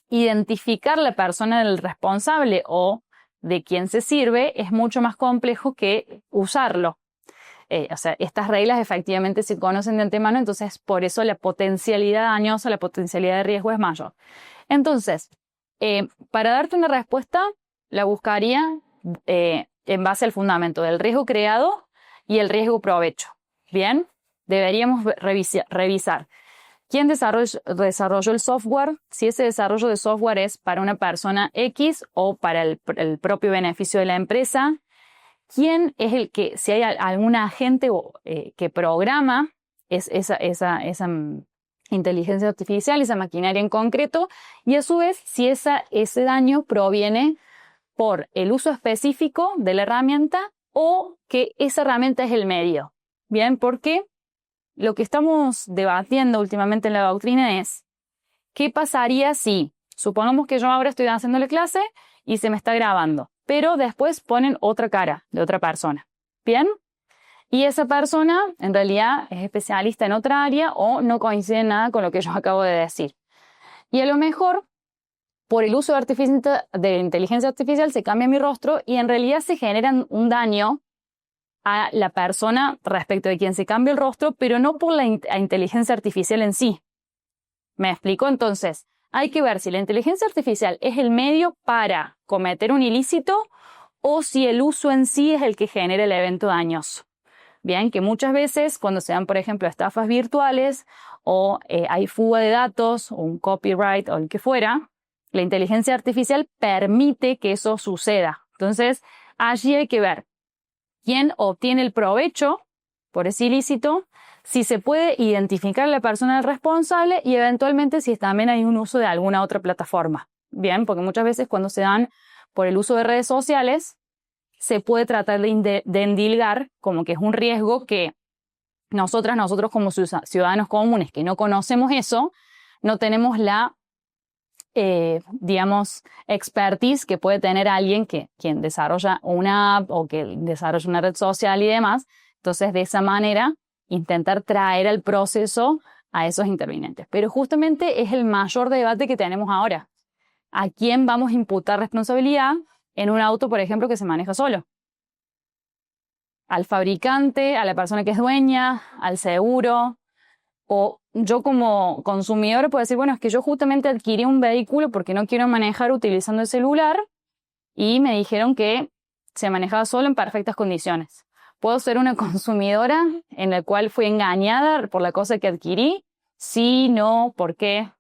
identificar la persona del responsable o de quien se sirve es mucho más complejo que usarlo. O sea, estas reglas efectivamente se conocen de antemano, entonces por eso la potencialidad dañosa, la potencialidad de riesgo es mayor. Entonces, para darte una respuesta, la buscaría en base al fundamento del riesgo creado y el riesgo provecho. Bien, deberíamos revisar quién desarrolló el software, si ese desarrollo de software es para una persona X o para el propio beneficio de la empresa, quién es el que, si hay algún agente que programa esa inteligencia artificial, esa maquinaria en concreto, y a su vez si ese daño proviene por el uso específico de la herramienta o que esa herramienta es el medio. Bien, porque lo que estamos debatiendo últimamente en la doctrina es ¿qué pasaría si, supongamos que yo ahora estoy haciendo la clase y se me está grabando, pero después ponen otra cara de otra persona? Bien, y esa persona en realidad es especialista en otra área o no coincide en nada con lo que yo acabo de decir. Y a lo mejor por el uso de inteligencia artificial se cambia mi rostro y en realidad se genera un daño a la persona respecto de quien se cambia el rostro, pero no por la inteligencia artificial en sí. ¿Me explico? Entonces, hay que ver si la inteligencia artificial es el medio para cometer un ilícito o si el uso en sí es el que genera el evento dañoso. Bien, que muchas veces cuando se dan, por ejemplo, estafas virtuales o hay fuga de datos o un copyright o el que fuera, la inteligencia artificial permite que eso suceda. Entonces, allí hay que ver quién obtiene el provecho por ese ilícito, si se puede identificar a la persona responsable y eventualmente si también hay un uso de alguna otra plataforma. Bien, porque muchas veces cuando se dan por el uso de redes sociales, se puede tratar de endilgar como que es un riesgo que nosotros como ciudadanos comunes que no conocemos eso, no tenemos la digamos, expertise que puede tener alguien quien desarrolla una app o que desarrolla una red social y demás. Entonces, de esa manera, intentar traer al proceso a esos intervinientes. Pero justamente es el mayor debate que tenemos ahora. ¿A quién vamos a imputar responsabilidad en un auto, por ejemplo, que se maneja solo? ¿Al fabricante, a la persona que es dueña, al seguro? O yo como consumidor puedo decir, bueno, es que yo justamente adquirí un vehículo porque no quiero manejar utilizando el celular y me dijeron que se manejaba solo en perfectas condiciones. ¿Puedo ser una consumidora en la cual fui engañada por la cosa que adquirí? Sí, no, ¿por qué?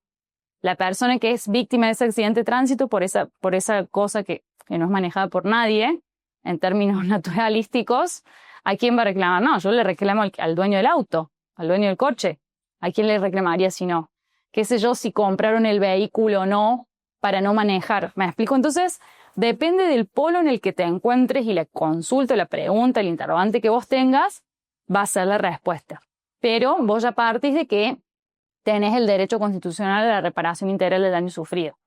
La persona que es víctima de ese accidente de tránsito por esa cosa que no es manejada por nadie, en términos naturalísticos, ¿a quién va a reclamar? No, yo le reclamo al dueño del auto, al dueño del coche. ¿A quién le reclamaría si no? ¿Qué sé yo si compraron el vehículo o no para no manejar? ¿Me explico? Entonces, depende del polo en el que te encuentres y la consulta, la pregunta, el interrogante que vos tengas, va a ser la respuesta. Pero vos ya partís de que tenés el derecho constitucional a la reparación integral del daño sufrido.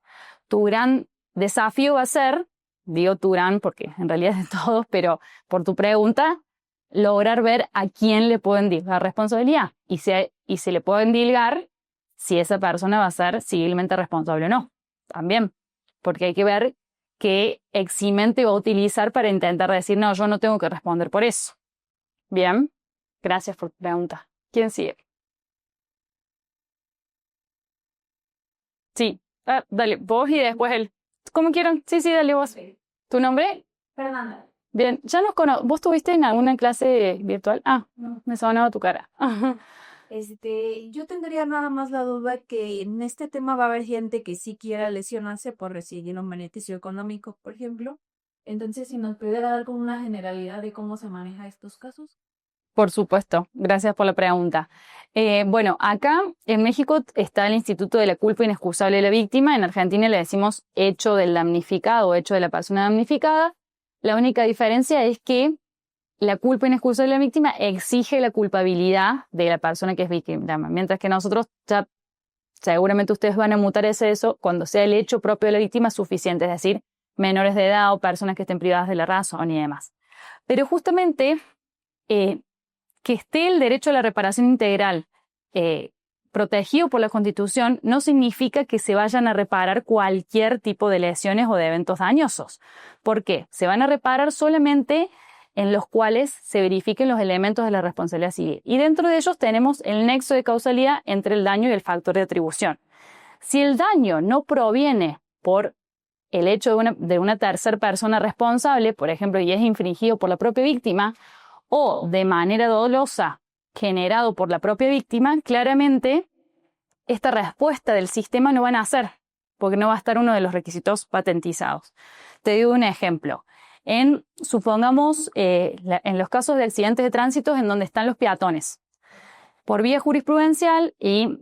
Tu gran desafío va a ser, digo tu gran porque en realidad es de todos, pero por tu pregunta, lograr ver a quién le pueden dilgar responsabilidad y si le pueden dilgar si esa persona va a ser civilmente responsable o no. También, porque hay que ver qué eximente va a utilizar para intentar decir, no, yo no tengo que responder por eso. Bien, gracias por tu pregunta. ¿Quién sigue? Sí, dale, vos y después él. ¿Cómo quieran? Sí, dale vos. ¿Tu nombre? Fernanda. Bien, ya nos conocemos. ¿Vos estuviste en alguna clase virtual? No, me sonaba tu cara. Yo tendría nada más la duda que en este tema va a haber gente que sí quiera lesionarse por recibir un beneficio económico, por ejemplo. Entonces, si nos pudiera dar como una generalidad de cómo se maneja estos casos. Por supuesto, gracias por la pregunta. Bueno, acá en México está el Instituto de la Culpa Inexcusable de la Víctima. En Argentina le decimos hecho del damnificado o hecho de la persona damnificada. La única diferencia es que la culpa inexcusable de la víctima exige la culpabilidad de la persona que es víctima, mientras que nosotros ya seguramente ustedes van a mutar eso cuando sea el hecho propio de la víctima suficiente, es decir, menores de edad o personas que estén privadas de la razón y demás. Pero justamente que esté el derecho a la reparación integral protegido por la Constitución no significa que se vayan a reparar cualquier tipo de lesiones o de eventos dañosos. ¿Por qué? Se van a reparar solamente en los cuales se verifiquen los elementos de la responsabilidad civil. Y dentro de ellos tenemos el nexo de causalidad entre el daño y el factor de atribución. Si el daño no proviene por el hecho de una tercera persona responsable, por ejemplo, y es infringido por la propia víctima, o de manera dolosa generado por la propia víctima, claramente esta respuesta del sistema no va a nacer, porque no va a estar uno de los requisitos patentizados. Te digo un ejemplo. Supongamos, en los casos de accidentes de tránsito en donde están los peatones. Por vía jurisprudencial y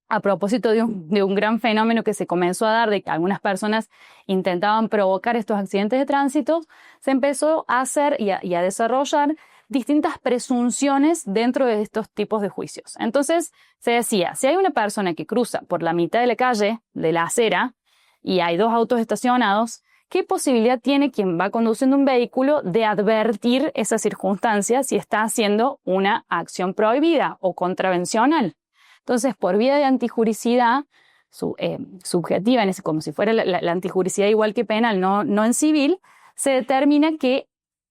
a propósito de un gran fenómeno que se comenzó a dar de que algunas personas intentaban provocar estos accidentes de tránsito, se empezó a hacer y a desarrollar distintas presunciones dentro de estos tipos de juicios. Entonces, se decía, si hay una persona que cruza por la mitad de la calle, de la acera, y hay dos autos estacionados, ¿qué posibilidad tiene quien va conduciendo un vehículo de advertir esa circunstancia si está haciendo una acción prohibida o contravencional? Entonces, por vía de antijuricidad subjetiva, como si fuera la antijuricidad igual que penal, no en civil, se determina que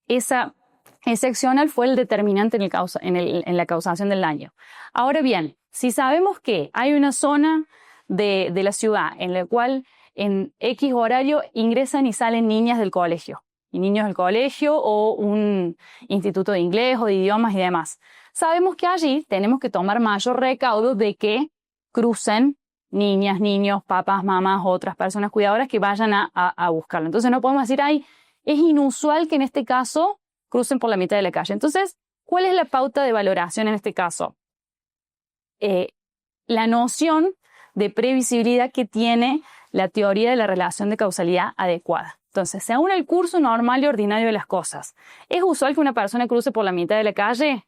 ese accional fue el determinante en la causación del daño. Ahora bien, si sabemos que hay una zona de la ciudad en la cual en X horario ingresan y salen niñas del colegio, y niños del colegio o un instituto de inglés o de idiomas y demás, sabemos que allí tenemos que tomar mayor recaudo de que crucen niñas, niños, papás, mamás, otras personas cuidadoras que vayan a buscarlo. Entonces no podemos decir, es inusual que en este caso crucen por la mitad de la calle. Entonces, ¿cuál es la pauta de valoración en este caso? La noción de previsibilidad que tiene la teoría de la relación de causalidad adecuada. Entonces, según el curso normal y ordinario de las cosas, ¿es usual que una persona cruce por la mitad de la calle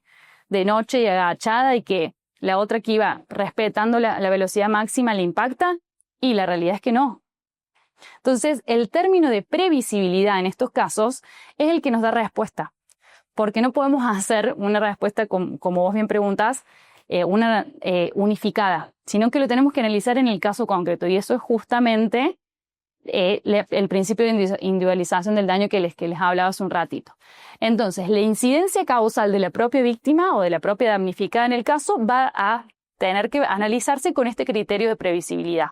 de noche y agachada y que la otra que iba respetando la velocidad máxima le impacta? Y la realidad es que no. Entonces, el término de previsibilidad en estos casos es el que nos da respuesta, porque no podemos hacer una respuesta, como vos bien preguntás, unificada, sino que lo tenemos que analizar en el caso concreto, y eso es justamente el principio de individualización del daño que les hablaba hace un ratito. Entonces, la incidencia causal de la propia víctima o de la propia damnificada en el caso va a tener que analizarse con este criterio de previsibilidad.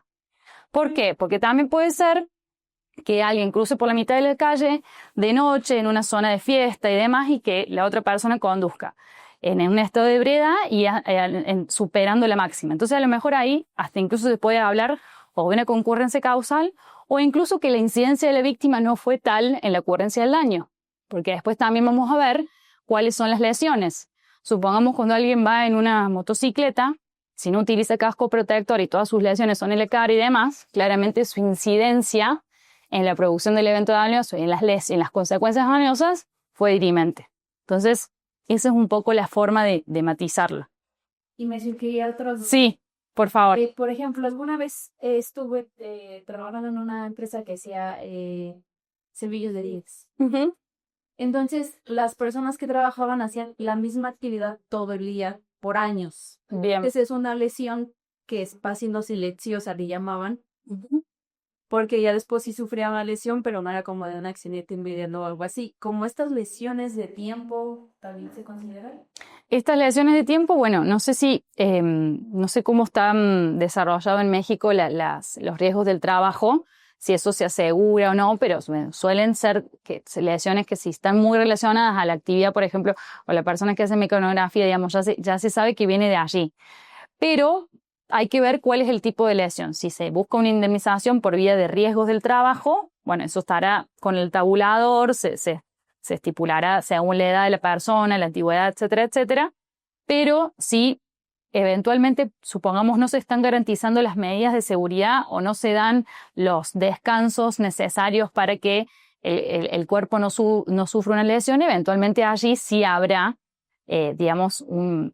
¿Por qué? Porque también puede ser que alguien cruce por la mitad de la calle de noche en una zona de fiesta y demás y que la otra persona conduzca en un estado de ebriedad y superando la máxima. Entonces a lo mejor ahí hasta incluso se puede hablar o de una concurrencia causal o incluso que la incidencia de la víctima no fue tal en la ocurrencia del daño, porque después también vamos a ver cuáles son las lesiones. Supongamos cuando alguien va en una motocicleta, si no utiliza casco protector y todas sus lesiones son en la cara y demás, claramente su incidencia en la producción del evento dañoso y en las consecuencias dañosas fue dirimente. Entonces, esa es un poco la forma de matizarlo. Y me surgiría otro. Sí, por favor. Por ejemplo, alguna vez estuve trabajando en una empresa que hacía servicios de dientes. Entonces, las personas que trabajaban hacían la misma actividad todo el día por años. Bien. Entonces, es una lesión que va siendo silenciosa, le llamaban. Porque ya después sí sufría una lesión, pero no era como de un accidente inmediato o algo así. ¿Como estas lesiones de tiempo también se consideran? Estas lesiones de tiempo, bueno, no sé cómo están desarrollados en México los riesgos del trabajo, si eso se asegura o no, pero suelen ser lesiones que si están muy relacionadas a la actividad, por ejemplo, o la persona que hace mecanografía, digamos, ya se sabe que viene de allí. Pero hay que ver cuál es el tipo de lesión. Si se busca una indemnización por vía de riesgos del trabajo, bueno, eso estará con el tabulador, se estipulará según la edad de la persona, la antigüedad, etcétera, etcétera. Pero si eventualmente, supongamos, no se están garantizando las medidas de seguridad o no se dan los descansos necesarios para que el cuerpo no sufra una lesión, eventualmente allí sí habrá, digamos, un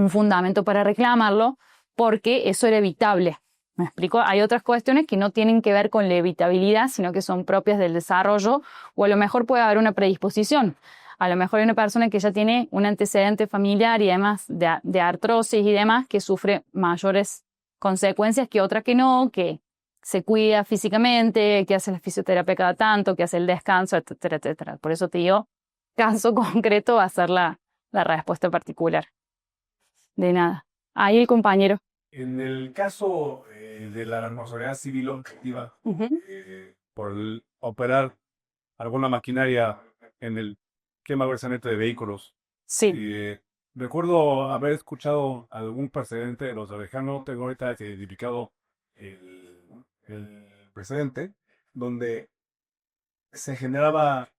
fundamento para reclamarlo, porque eso era evitable. ¿Me explico? Hay otras cuestiones que no tienen que ver con la evitabilidad, sino que son propias del desarrollo, o a lo mejor puede haber una predisposición. A lo mejor hay una persona que ya tiene un antecedente familiar y además de artrosis y demás, que sufre mayores consecuencias que otra que no, que se cuida físicamente, que hace la fisioterapia cada tanto, que hace el descanso, etcétera, etcétera. Por eso te digo, caso concreto va a ser la respuesta particular. De nada. Ahí el compañero. En el caso de la responsabilidad civil objetiva, por operar alguna maquinaria en el quema versanete de vehículos, Sí. recuerdo haber escuchado algún precedente de los avejanos, no tengo ahorita identificado el precedente, donde se generaba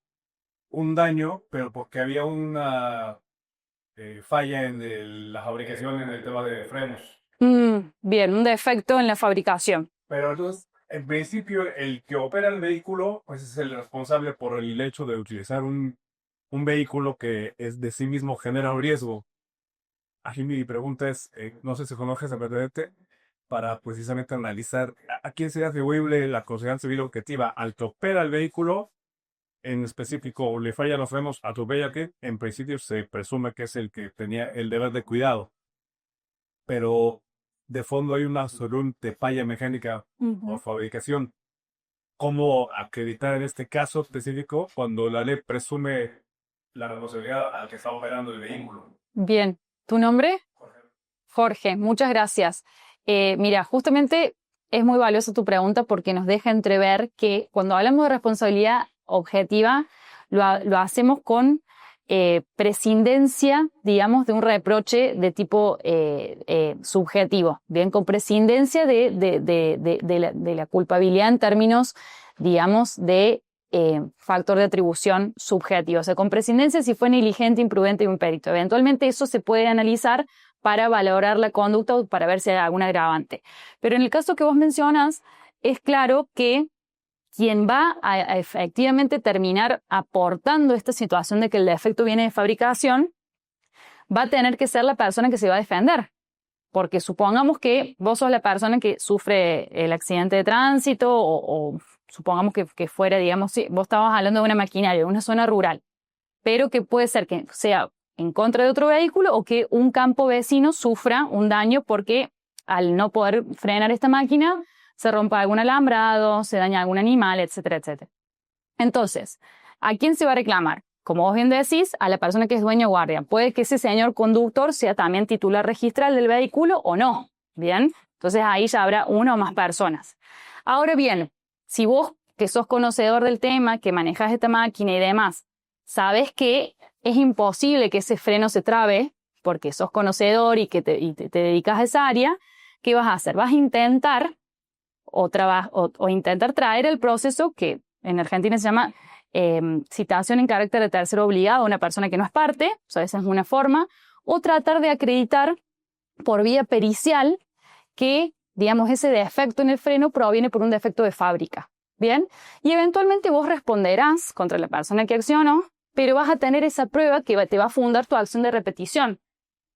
un daño, pero porque había una falla en la fabricación en el tema de frenos. Bien, un defecto en la fabricación. Pero entonces, en principio, el que opera el vehículo, pues es el responsable por el hecho de utilizar un vehículo que es de sí mismo genera un riesgo. Aquí mi pregunta es, no sé si conoces el precedente, para precisamente analizar a quién sería atribuible la responsabilidad civil objetiva, al que opera el vehículo. En específico, le fallan los frenos, atropella que en principio se presume que es el que tenía el deber de cuidado. Pero de fondo hay una absoluta falla mecánica o fabricación. ¿Cómo acreditar en este caso específico cuando la ley presume la responsabilidad al que está operando el vehículo? Bien. ¿Tu nombre? Jorge, muchas gracias. Mira, justamente es muy valiosa tu pregunta porque nos deja entrever que cuando hablamos de responsabilidad objetiva, lo hacemos con prescindencia, digamos, de un reproche de tipo subjetivo, bien, con prescindencia de la culpabilidad en términos, digamos, de factor de atribución subjetivo, o sea, con prescindencia si fue negligente, imprudente y un perito. Eventualmente eso se puede analizar para valorar la conducta o para ver si hay algún agravante. Pero en el caso que vos mencionas, es claro que quien va a efectivamente terminar aportando esta situación de que el defecto viene de fabricación, va a tener que ser la persona que se va a defender. Porque supongamos que vos sos la persona que sufre el accidente de tránsito o supongamos que fuera, digamos, sí, vos estabas hablando de una maquinaria, de una zona rural, pero que puede ser que sea en contra de otro vehículo o que un campo vecino sufra un daño porque al no poder frenar esta máquina se rompa algún alambrado, se daña algún animal, etcétera, etcétera. Entonces, ¿a quién se va a reclamar? Como vos bien decís, a la persona que es dueño o guardia. Puede que ese señor conductor sea también titular registral del vehículo o no. ¿Bien? Entonces ahí ya habrá una o más personas. Ahora bien, si vos que sos conocedor del tema, que manejas esta máquina y demás, sabes que es imposible que ese freno se trabe porque sos conocedor y que te dedicas a esa área, ¿qué vas a hacer? Vas a intentar o intentar traer el proceso que en Argentina se llama citación en carácter de tercero obligado a una persona que no es parte, o sea, esa es una forma, o tratar de acreditar por vía pericial que, digamos, ese defecto en el freno proviene por un defecto de fábrica, ¿bien? Y eventualmente vos responderás contra la persona que accionó, pero vas a tener esa prueba que te va a fundar tu acción de repetición,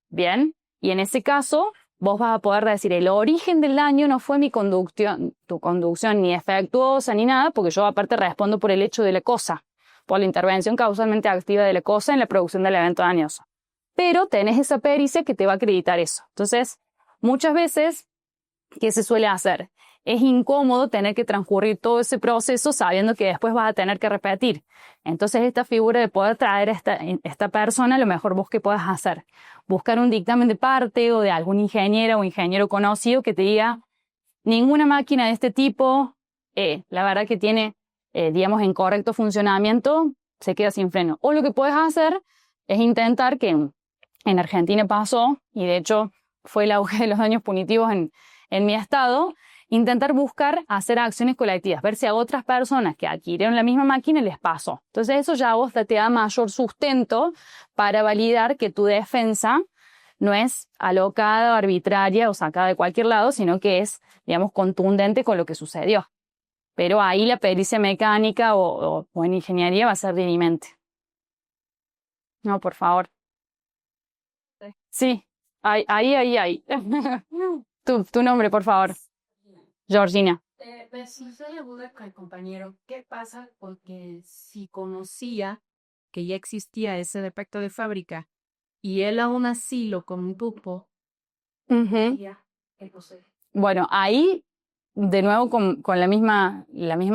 ¿bien? Y en ese caso, vos vas a poder decir, el origen del daño no fue tu conducción ni defectuosa ni nada, porque yo aparte respondo por el hecho de la cosa, por la intervención causalmente activa de la cosa en la producción del evento dañoso. Pero tenés esa pericia que te va a acreditar eso. Entonces, muchas veces, ¿qué se suele hacer? Es incómodo tener que transcurrir todo ese proceso sabiendo que después vas a tener que repetir. Entonces, esta figura de poder traer a esta persona, lo mejor vos que puedas hacer. Buscar un dictamen de parte o de algún ingeniero o ingeniero conocido que te diga, ninguna máquina de este tipo, la verdad que tiene, digamos, en correcto funcionamiento, se queda sin freno. O lo que puedes hacer es intentar que en Argentina pasó, y de hecho fue el auge de los daños punitivos en mi estado, intentar buscar hacer acciones colectivas, ver si a otras personas que adquirieron la misma máquina les pasó. Entonces eso ya a vos te da mayor sustento para validar que tu defensa no es alocada, arbitraria o sacada de cualquier lado, sino que es, digamos, contundente con lo que sucedió. Pero ahí la pericia mecánica o en ingeniería va a ser dirimente. No, por favor. Sí, ahí. Tu nombre, por favor. Georgina. Me surgió la duda con el compañero. ¿Qué pasa? Porque si conocía que ya existía ese defecto de fábrica y él aún así lo condujo, ya, ¿qué procede? Bueno, ahí, de nuevo, con la misma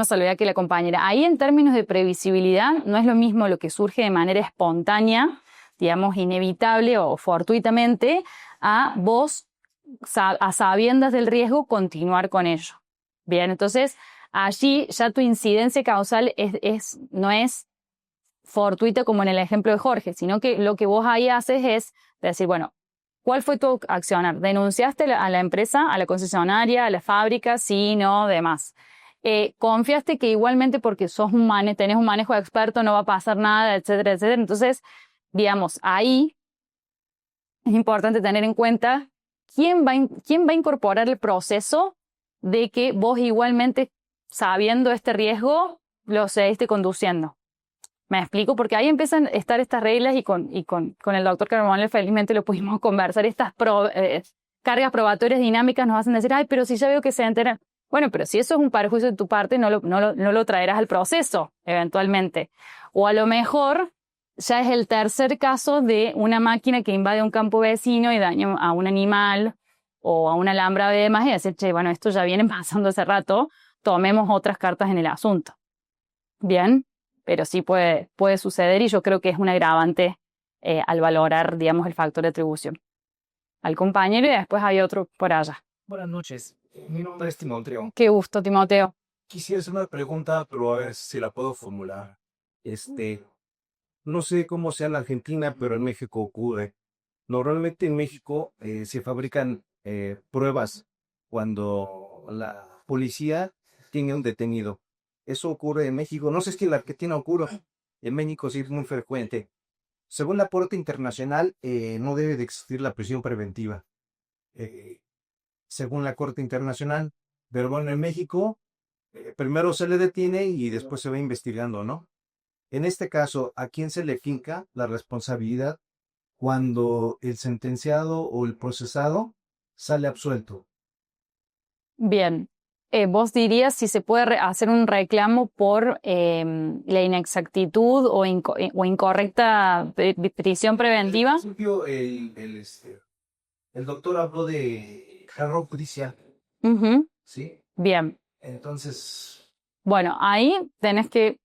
salvedad que la compañera, ahí en términos de previsibilidad no es lo mismo lo que surge de manera espontánea, digamos, inevitable o fortuitamente, a vos, a sabiendas del riesgo, continuar con ello. Bien, entonces, allí ya tu incidencia causal no es fortuita como en el ejemplo de Jorge, sino que lo que vos ahí haces es decir, bueno, ¿cuál fue tu accionar? ¿Denunciaste a la empresa, a la concesionaria, a la fábrica? Sí, no, demás. ¿Confiaste que igualmente porque tenés un manejo experto no va a pasar nada, etcétera, etcétera? Entonces, digamos, ahí es importante tener en cuenta quién va a incorporar el proceso de que vos igualmente, sabiendo este riesgo, lo seguiste conduciendo. ¿Me explico? Porque ahí empiezan a estar estas reglas y con el doctor Carbonell felizmente lo pudimos conversar. Estas cargas probatorias dinámicas nos hacen decir, ay, pero si ya veo que se enteran. Bueno, pero si eso es un perjuicio de tu parte, no lo traerás al proceso, eventualmente. O a lo mejor ya es el tercer caso de una máquina que invade un campo vecino y daña a un animal o a una alambrada y demás, y decir, che, bueno, esto ya viene pasando hace rato, tomemos otras cartas en el asunto. Bien, pero sí puede suceder y yo creo que es un agravante al valorar, digamos, el factor de atribución. Al compañero y después hay otro por allá. Buenas noches, mi nombre es Timoteo. Qué gusto, Timoteo. Quisiera hacer una pregunta, pero a ver si la puedo formular. No sé cómo sea en la Argentina, pero en México ocurre. Normalmente en México se fabrican pruebas cuando la policía tiene un detenido. Eso ocurre en México. No sé si en la Argentina ocurre. En México sí es muy frecuente. Según la Corte Internacional, no debe de existir la prisión preventiva. Según la Corte Internacional. Pero bueno, en México, primero se le detiene y después se va investigando, ¿no? En este caso, ¿a quién se le finca la responsabilidad cuando el sentenciado o el procesado sale absuelto? Bien. ¿Vos dirías si se puede hacer un reclamo por la inexactitud o incorrecta prisión preventiva? Al principio, el doctor habló de error judicial, Uh-huh. ¿sí? Bien. Entonces, Bueno, ahí tenés que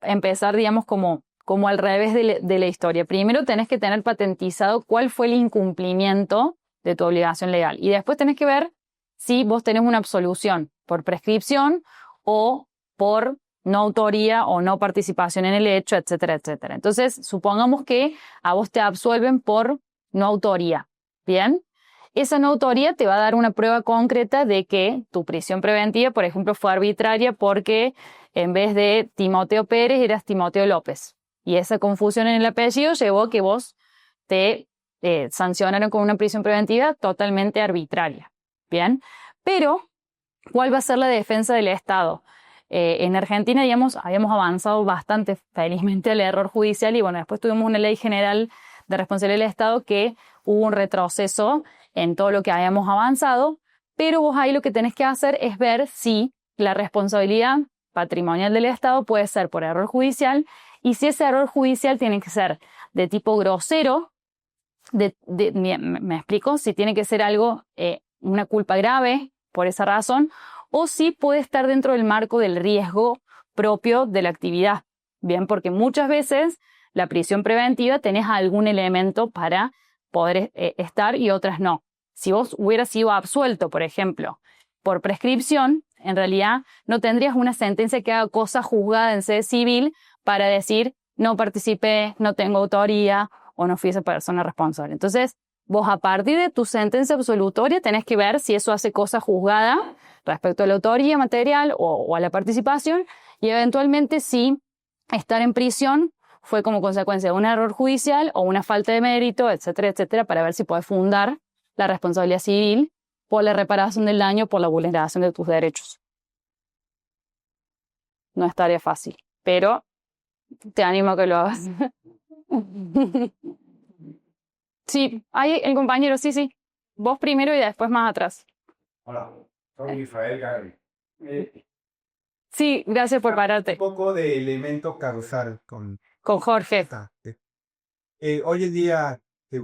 empezar, digamos, como al revés de la historia. Primero tenés que tener patentizado cuál fue el incumplimiento de tu obligación legal. Y después tenés que ver si vos tenés una absolución por prescripción o por no autoría o no participación en el hecho, etcétera, etcétera. Entonces, supongamos que a vos te absuelven por no autoría. ¿Bien? Esa no autoría te va a dar una prueba concreta de que tu prisión preventiva, por ejemplo, fue arbitraria porque en vez de Timoteo Pérez eras Timoteo López. Y esa confusión en el apellido llevó a que vos te sancionaron con una prisión preventiva totalmente arbitraria. ¿Bien? Pero, ¿cuál va a ser la defensa del Estado? En Argentina, digamos, habíamos avanzado bastante felizmente al error judicial y bueno, después tuvimos una ley general de responsabilidad del Estado que hubo un retroceso en todo lo que habíamos avanzado, pero vos ahí lo que tenés que hacer es ver si la responsabilidad patrimonial del Estado puede ser por error judicial y si ese error judicial tiene que ser de tipo grosero, me explico, si tiene que ser algo, una culpa grave por esa razón, o si puede estar dentro del marco del riesgo propio de la actividad. Bien, porque muchas veces la prisión preventiva tenés algún elemento para poder estar y otras no. Si vos hubieras sido absuelto, por ejemplo, por prescripción, en realidad no tendrías una sentencia que haga cosa juzgada en sede civil para decir no participé, no tengo autoría o no fui esa persona responsable. Entonces, vos a partir de tu sentencia absolutoria tenés que ver si eso hace cosa juzgada respecto a la autoría material o a la participación y eventualmente si estar en prisión fue como consecuencia de un error judicial o una falta de mérito, etcétera, etcétera, para ver si puedes fundar la responsabilidad civil por la reparación del daño por la vulneración de tus derechos. No es tarea fácil, pero te animo a que lo hagas. Sí, ahí el compañero, sí. Vos primero y después más atrás. Hola, soy Israel Gary. Sí, gracias por pararte. Un poco de elemento causal con Jorge. esta. Hoy en día,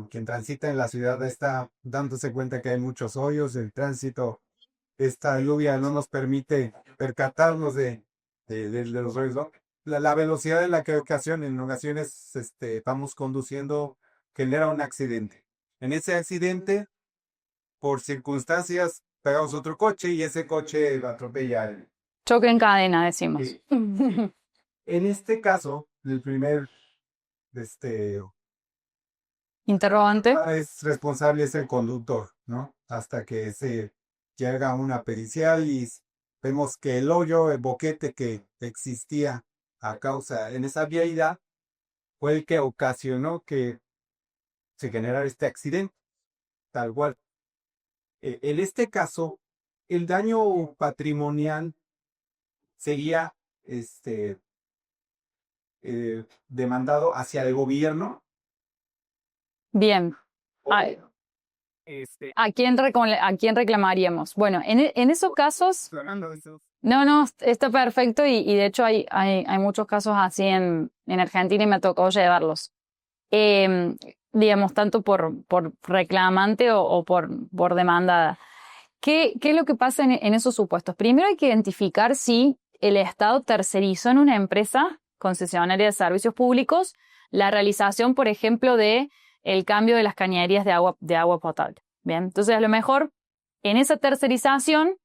quien transita en la ciudad está dándose cuenta que hay muchos hoyos, el tránsito, esta lluvia no nos permite percatarnos de los hoyos, ¿no? La velocidad en la que en ocasiones vamos conduciendo genera un accidente. En ese accidente, por circunstancias, pegamos otro coche y ese coche lo atropella. Choque en cadena, decimos. Sí. En este caso, el primer Interrogante. es responsable es el conductor, ¿no? Hasta que se llega a una pericial y vemos que el hoyo, el boquete que existía a causa en esa vialidad fue el que ocasionó que se generara este accidente, tal cual. En este caso, el daño patrimonial seguía demandado hacia el gobierno. Bien. ¿A quién reclamaríamos? Bueno, en esos casos... No, está perfecto y de hecho hay muchos casos así en Argentina y me tocó llevarlos. Digamos, tanto por reclamante o por demandada. ¿Qué es lo que pasa en esos supuestos? Primero hay que identificar si el Estado tercerizó en una empresa concesionaria de servicios públicos la realización, por ejemplo, de el cambio de las cañerías de agua potable. Bien, entonces a lo mejor en esa tercerización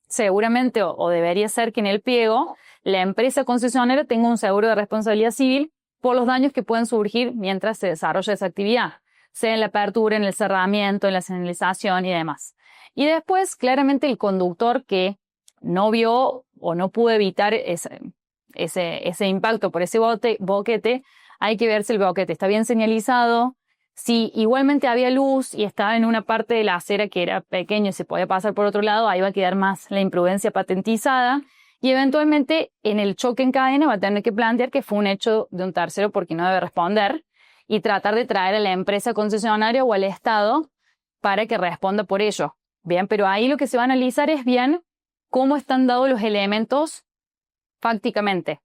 seguramente o debería ser que en el pliego la empresa concesionaria tenga un seguro de responsabilidad civil por los daños que pueden surgir mientras se desarrolla esa actividad, sea en la apertura, en el cerramiento, en la señalización y demás. Y después, claramente, el conductor que no vio o no pudo evitar ese impacto por ese boquete, hay que ver si el boquete está bien señalizado, si igualmente había luz y estaba en una parte de la acera que era pequeño y se podía pasar por otro lado, ahí va a quedar más la imprudencia patentizada y eventualmente en el choque en cadena va a tener que plantear que fue un hecho de un tercero porque no debe responder y tratar de traer a la empresa concesionaria o al Estado para que responda por ello. Bien, pero ahí lo que se va a analizar es bien cómo están dados los elementos fácticamente.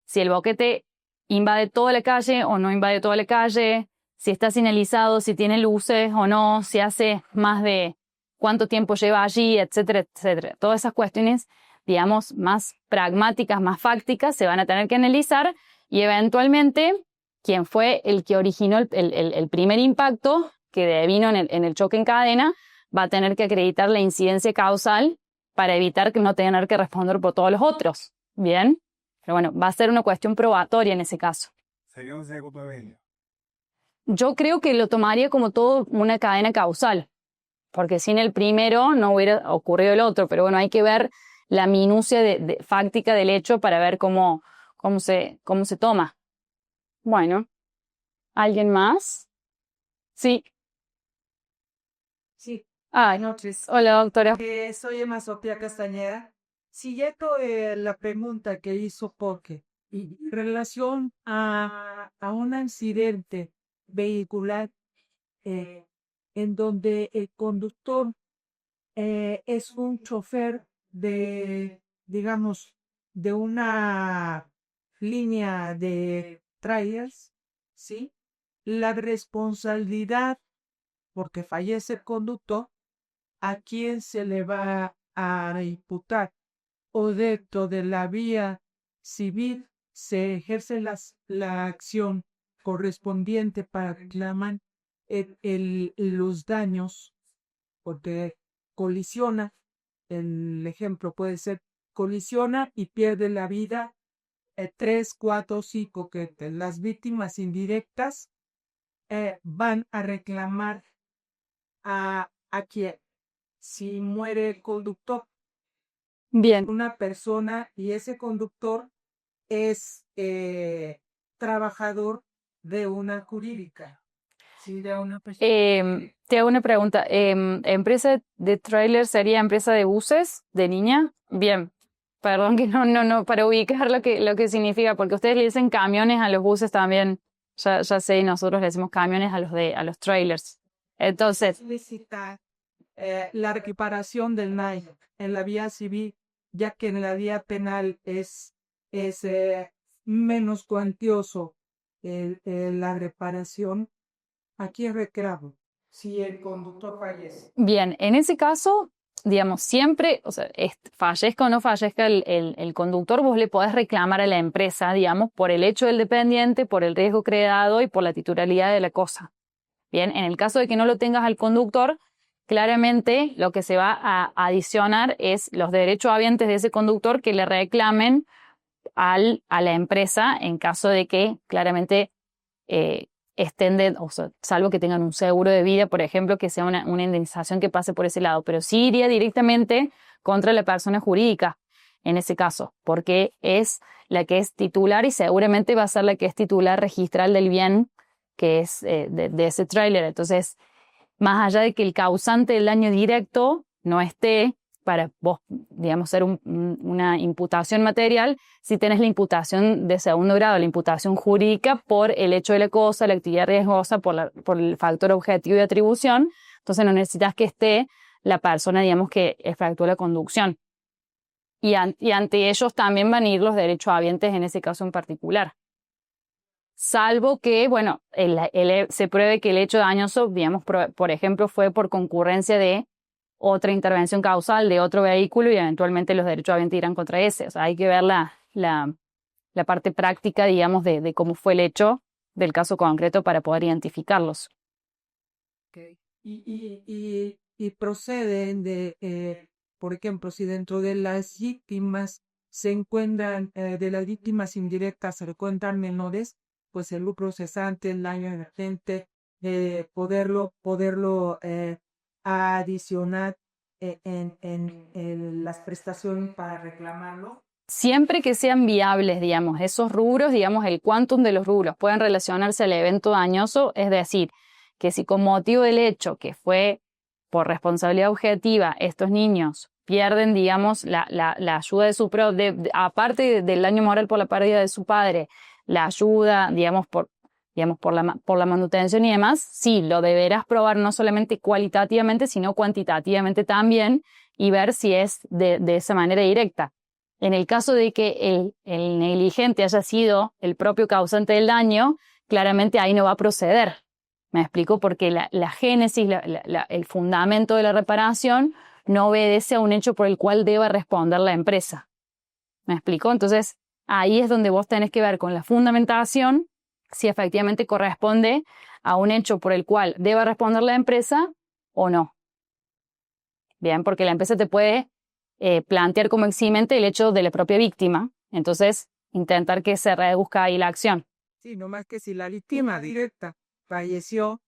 Si el boquete invade toda la calle o no invade toda la calle, si está señalizado, si tiene luces o no, si hace más de cuánto tiempo lleva allí, etcétera, etcétera. Todas esas cuestiones, digamos, más pragmáticas, más fácticas, se van a tener que analizar y eventualmente quien fue el que originó el primer impacto que devino en el choque en cadena va a tener que acreditar la incidencia causal para evitar que no tener que responder por todos los otros. Bien, pero bueno, va a ser una cuestión probatoria en ese caso. Sería un segundo evento. Yo creo que lo tomaría como todo una cadena causal, porque sin el primero no hubiera ocurrido el otro, pero bueno, hay que ver la minucia fáctica del hecho para ver cómo se toma. Bueno, ¿alguien más? Sí. Sí, Ah, noches. hola, doctora. Soy Emma Sofía Castañeda. Siguiendo la pregunta que hizo Poque, en relación a un accidente vehicular en donde el conductor es un chofer de, digamos, de una línea de trailers, ¿sí? La responsabilidad, porque fallece el conductor, ¿a quién se le va a imputar? O dentro de la vía civil se ejerce la acción correspondiente para reclamar los daños, porque colisiona, el ejemplo puede ser, colisiona y pierde la vida 3, 4, 5, que las víctimas indirectas van a reclamar a quién. Si muere el conductor, Bien. una persona y ese conductor es trabajador de una jurídica. Sí, de una persona. Te hago una pregunta. ¿Empresa de trailer sería empresa de buses de niña? Bien. Perdón que no, para ubicar lo que significa, porque ustedes le dicen camiones a los buses también. Ya sé, y nosotros le decimos camiones a los trailers. Entonces, Solicitar la equiparación del daño en la vía civil, ya que en la vía penal es menos cuantioso la reparación. Aquí reclamo si el conductor fallece. bien, en ese caso, digamos, siempre, o sea, fallezca o no fallezca el conductor, vos le podés reclamar a la empresa, digamos, por el hecho del dependiente, por el riesgo creado y por la titularidad de la cosa. Bien, en el caso de que no lo tengas al conductor, claramente lo que se va a adicionar es los derechos habientes de ese conductor que le reclamen a la empresa en caso de que claramente estén, o sea, salvo que tengan un seguro de vida, por ejemplo, que sea una indemnización que pase por ese lado, pero sí iría directamente contra la persona jurídica en ese caso, porque es la que es titular y seguramente va a ser la que es titular registral del bien que es de ese tráiler. Entonces, más allá de que el causante del daño directo no esté para vos, digamos, ser una imputación material, si tenés la imputación de segundo grado, la imputación jurídica por el hecho de la cosa, la actividad riesgosa, por el factor objetivo de atribución, entonces no necesitas que esté la persona, digamos, que efectuó la conducción. Y ante ellos también van a ir los derechos habientes en ese caso en particular. Salvo que, bueno, se pruebe que el hecho dañoso, digamos, por ejemplo, fue por concurrencia de otra intervención causal de otro vehículo y eventualmente los derechos habientes irán contra ese. O sea, hay que ver la parte práctica, digamos, de cómo fue el hecho del caso concreto para poder identificarlos. Okay. Y proceden por ejemplo, si dentro de las víctimas se encuentran, de las víctimas indirectas se encuentran menores, pues el lucro cesante, el daño emergente, poderlo adicionar en las prestaciones para reclamarlo. Siempre que sean viables, digamos, esos rubros, digamos, el quantum de los rubros pueden relacionarse al evento dañoso, es decir, que si con motivo del hecho que fue por responsabilidad objetiva, estos niños pierden, digamos, la ayuda de su aparte del daño moral por la pérdida de su padre, la ayuda, digamos, por la manutención y demás, sí, lo deberás probar no solamente cualitativamente, sino cuantitativamente también y ver si es de esa manera directa. En el caso de que el negligente haya sido el propio causante del daño, claramente ahí no va a proceder. ¿Me explico? Porque la génesis, el fundamento de la reparación no obedece a un hecho por el cual deba responder la empresa. ¿Me explico? Entonces, ahí es donde vos tenés que ver con la fundamentación si efectivamente corresponde a un hecho por el cual deba responder la empresa o no. Bien, porque la empresa te puede plantear como eximente el hecho de la propia víctima, Entonces, intentar que se reduzca ahí la acción. Sí, no más que si la víctima directa falleció,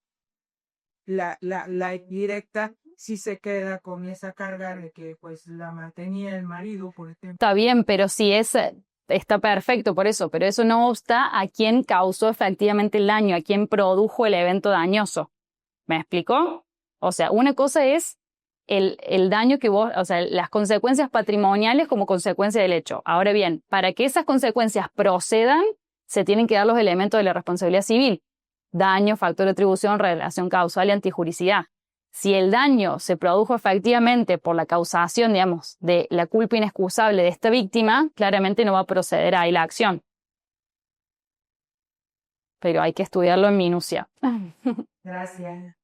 la indirecta sí se queda con esa carga de que pues la mantenía el marido, por ejemplo. Está bien, pero si está perfecto por eso, pero eso no obsta a quien causó efectivamente el daño, a quien produjo el evento dañoso. ¿Me explico? O sea, una cosa es el daño que vos, o sea, las consecuencias patrimoniales como consecuencia del hecho. Ahora bien, para que esas consecuencias procedan, se tienen que dar los elementos de la responsabilidad civil. Daño, factor de atribución, relación causal y antijuricidad. Si el daño se produjo efectivamente por la causación, digamos, de la culpa inexcusable de esta víctima, claramente no va a proceder ahí la acción. Pero hay que estudiarlo en minucia. Gracias.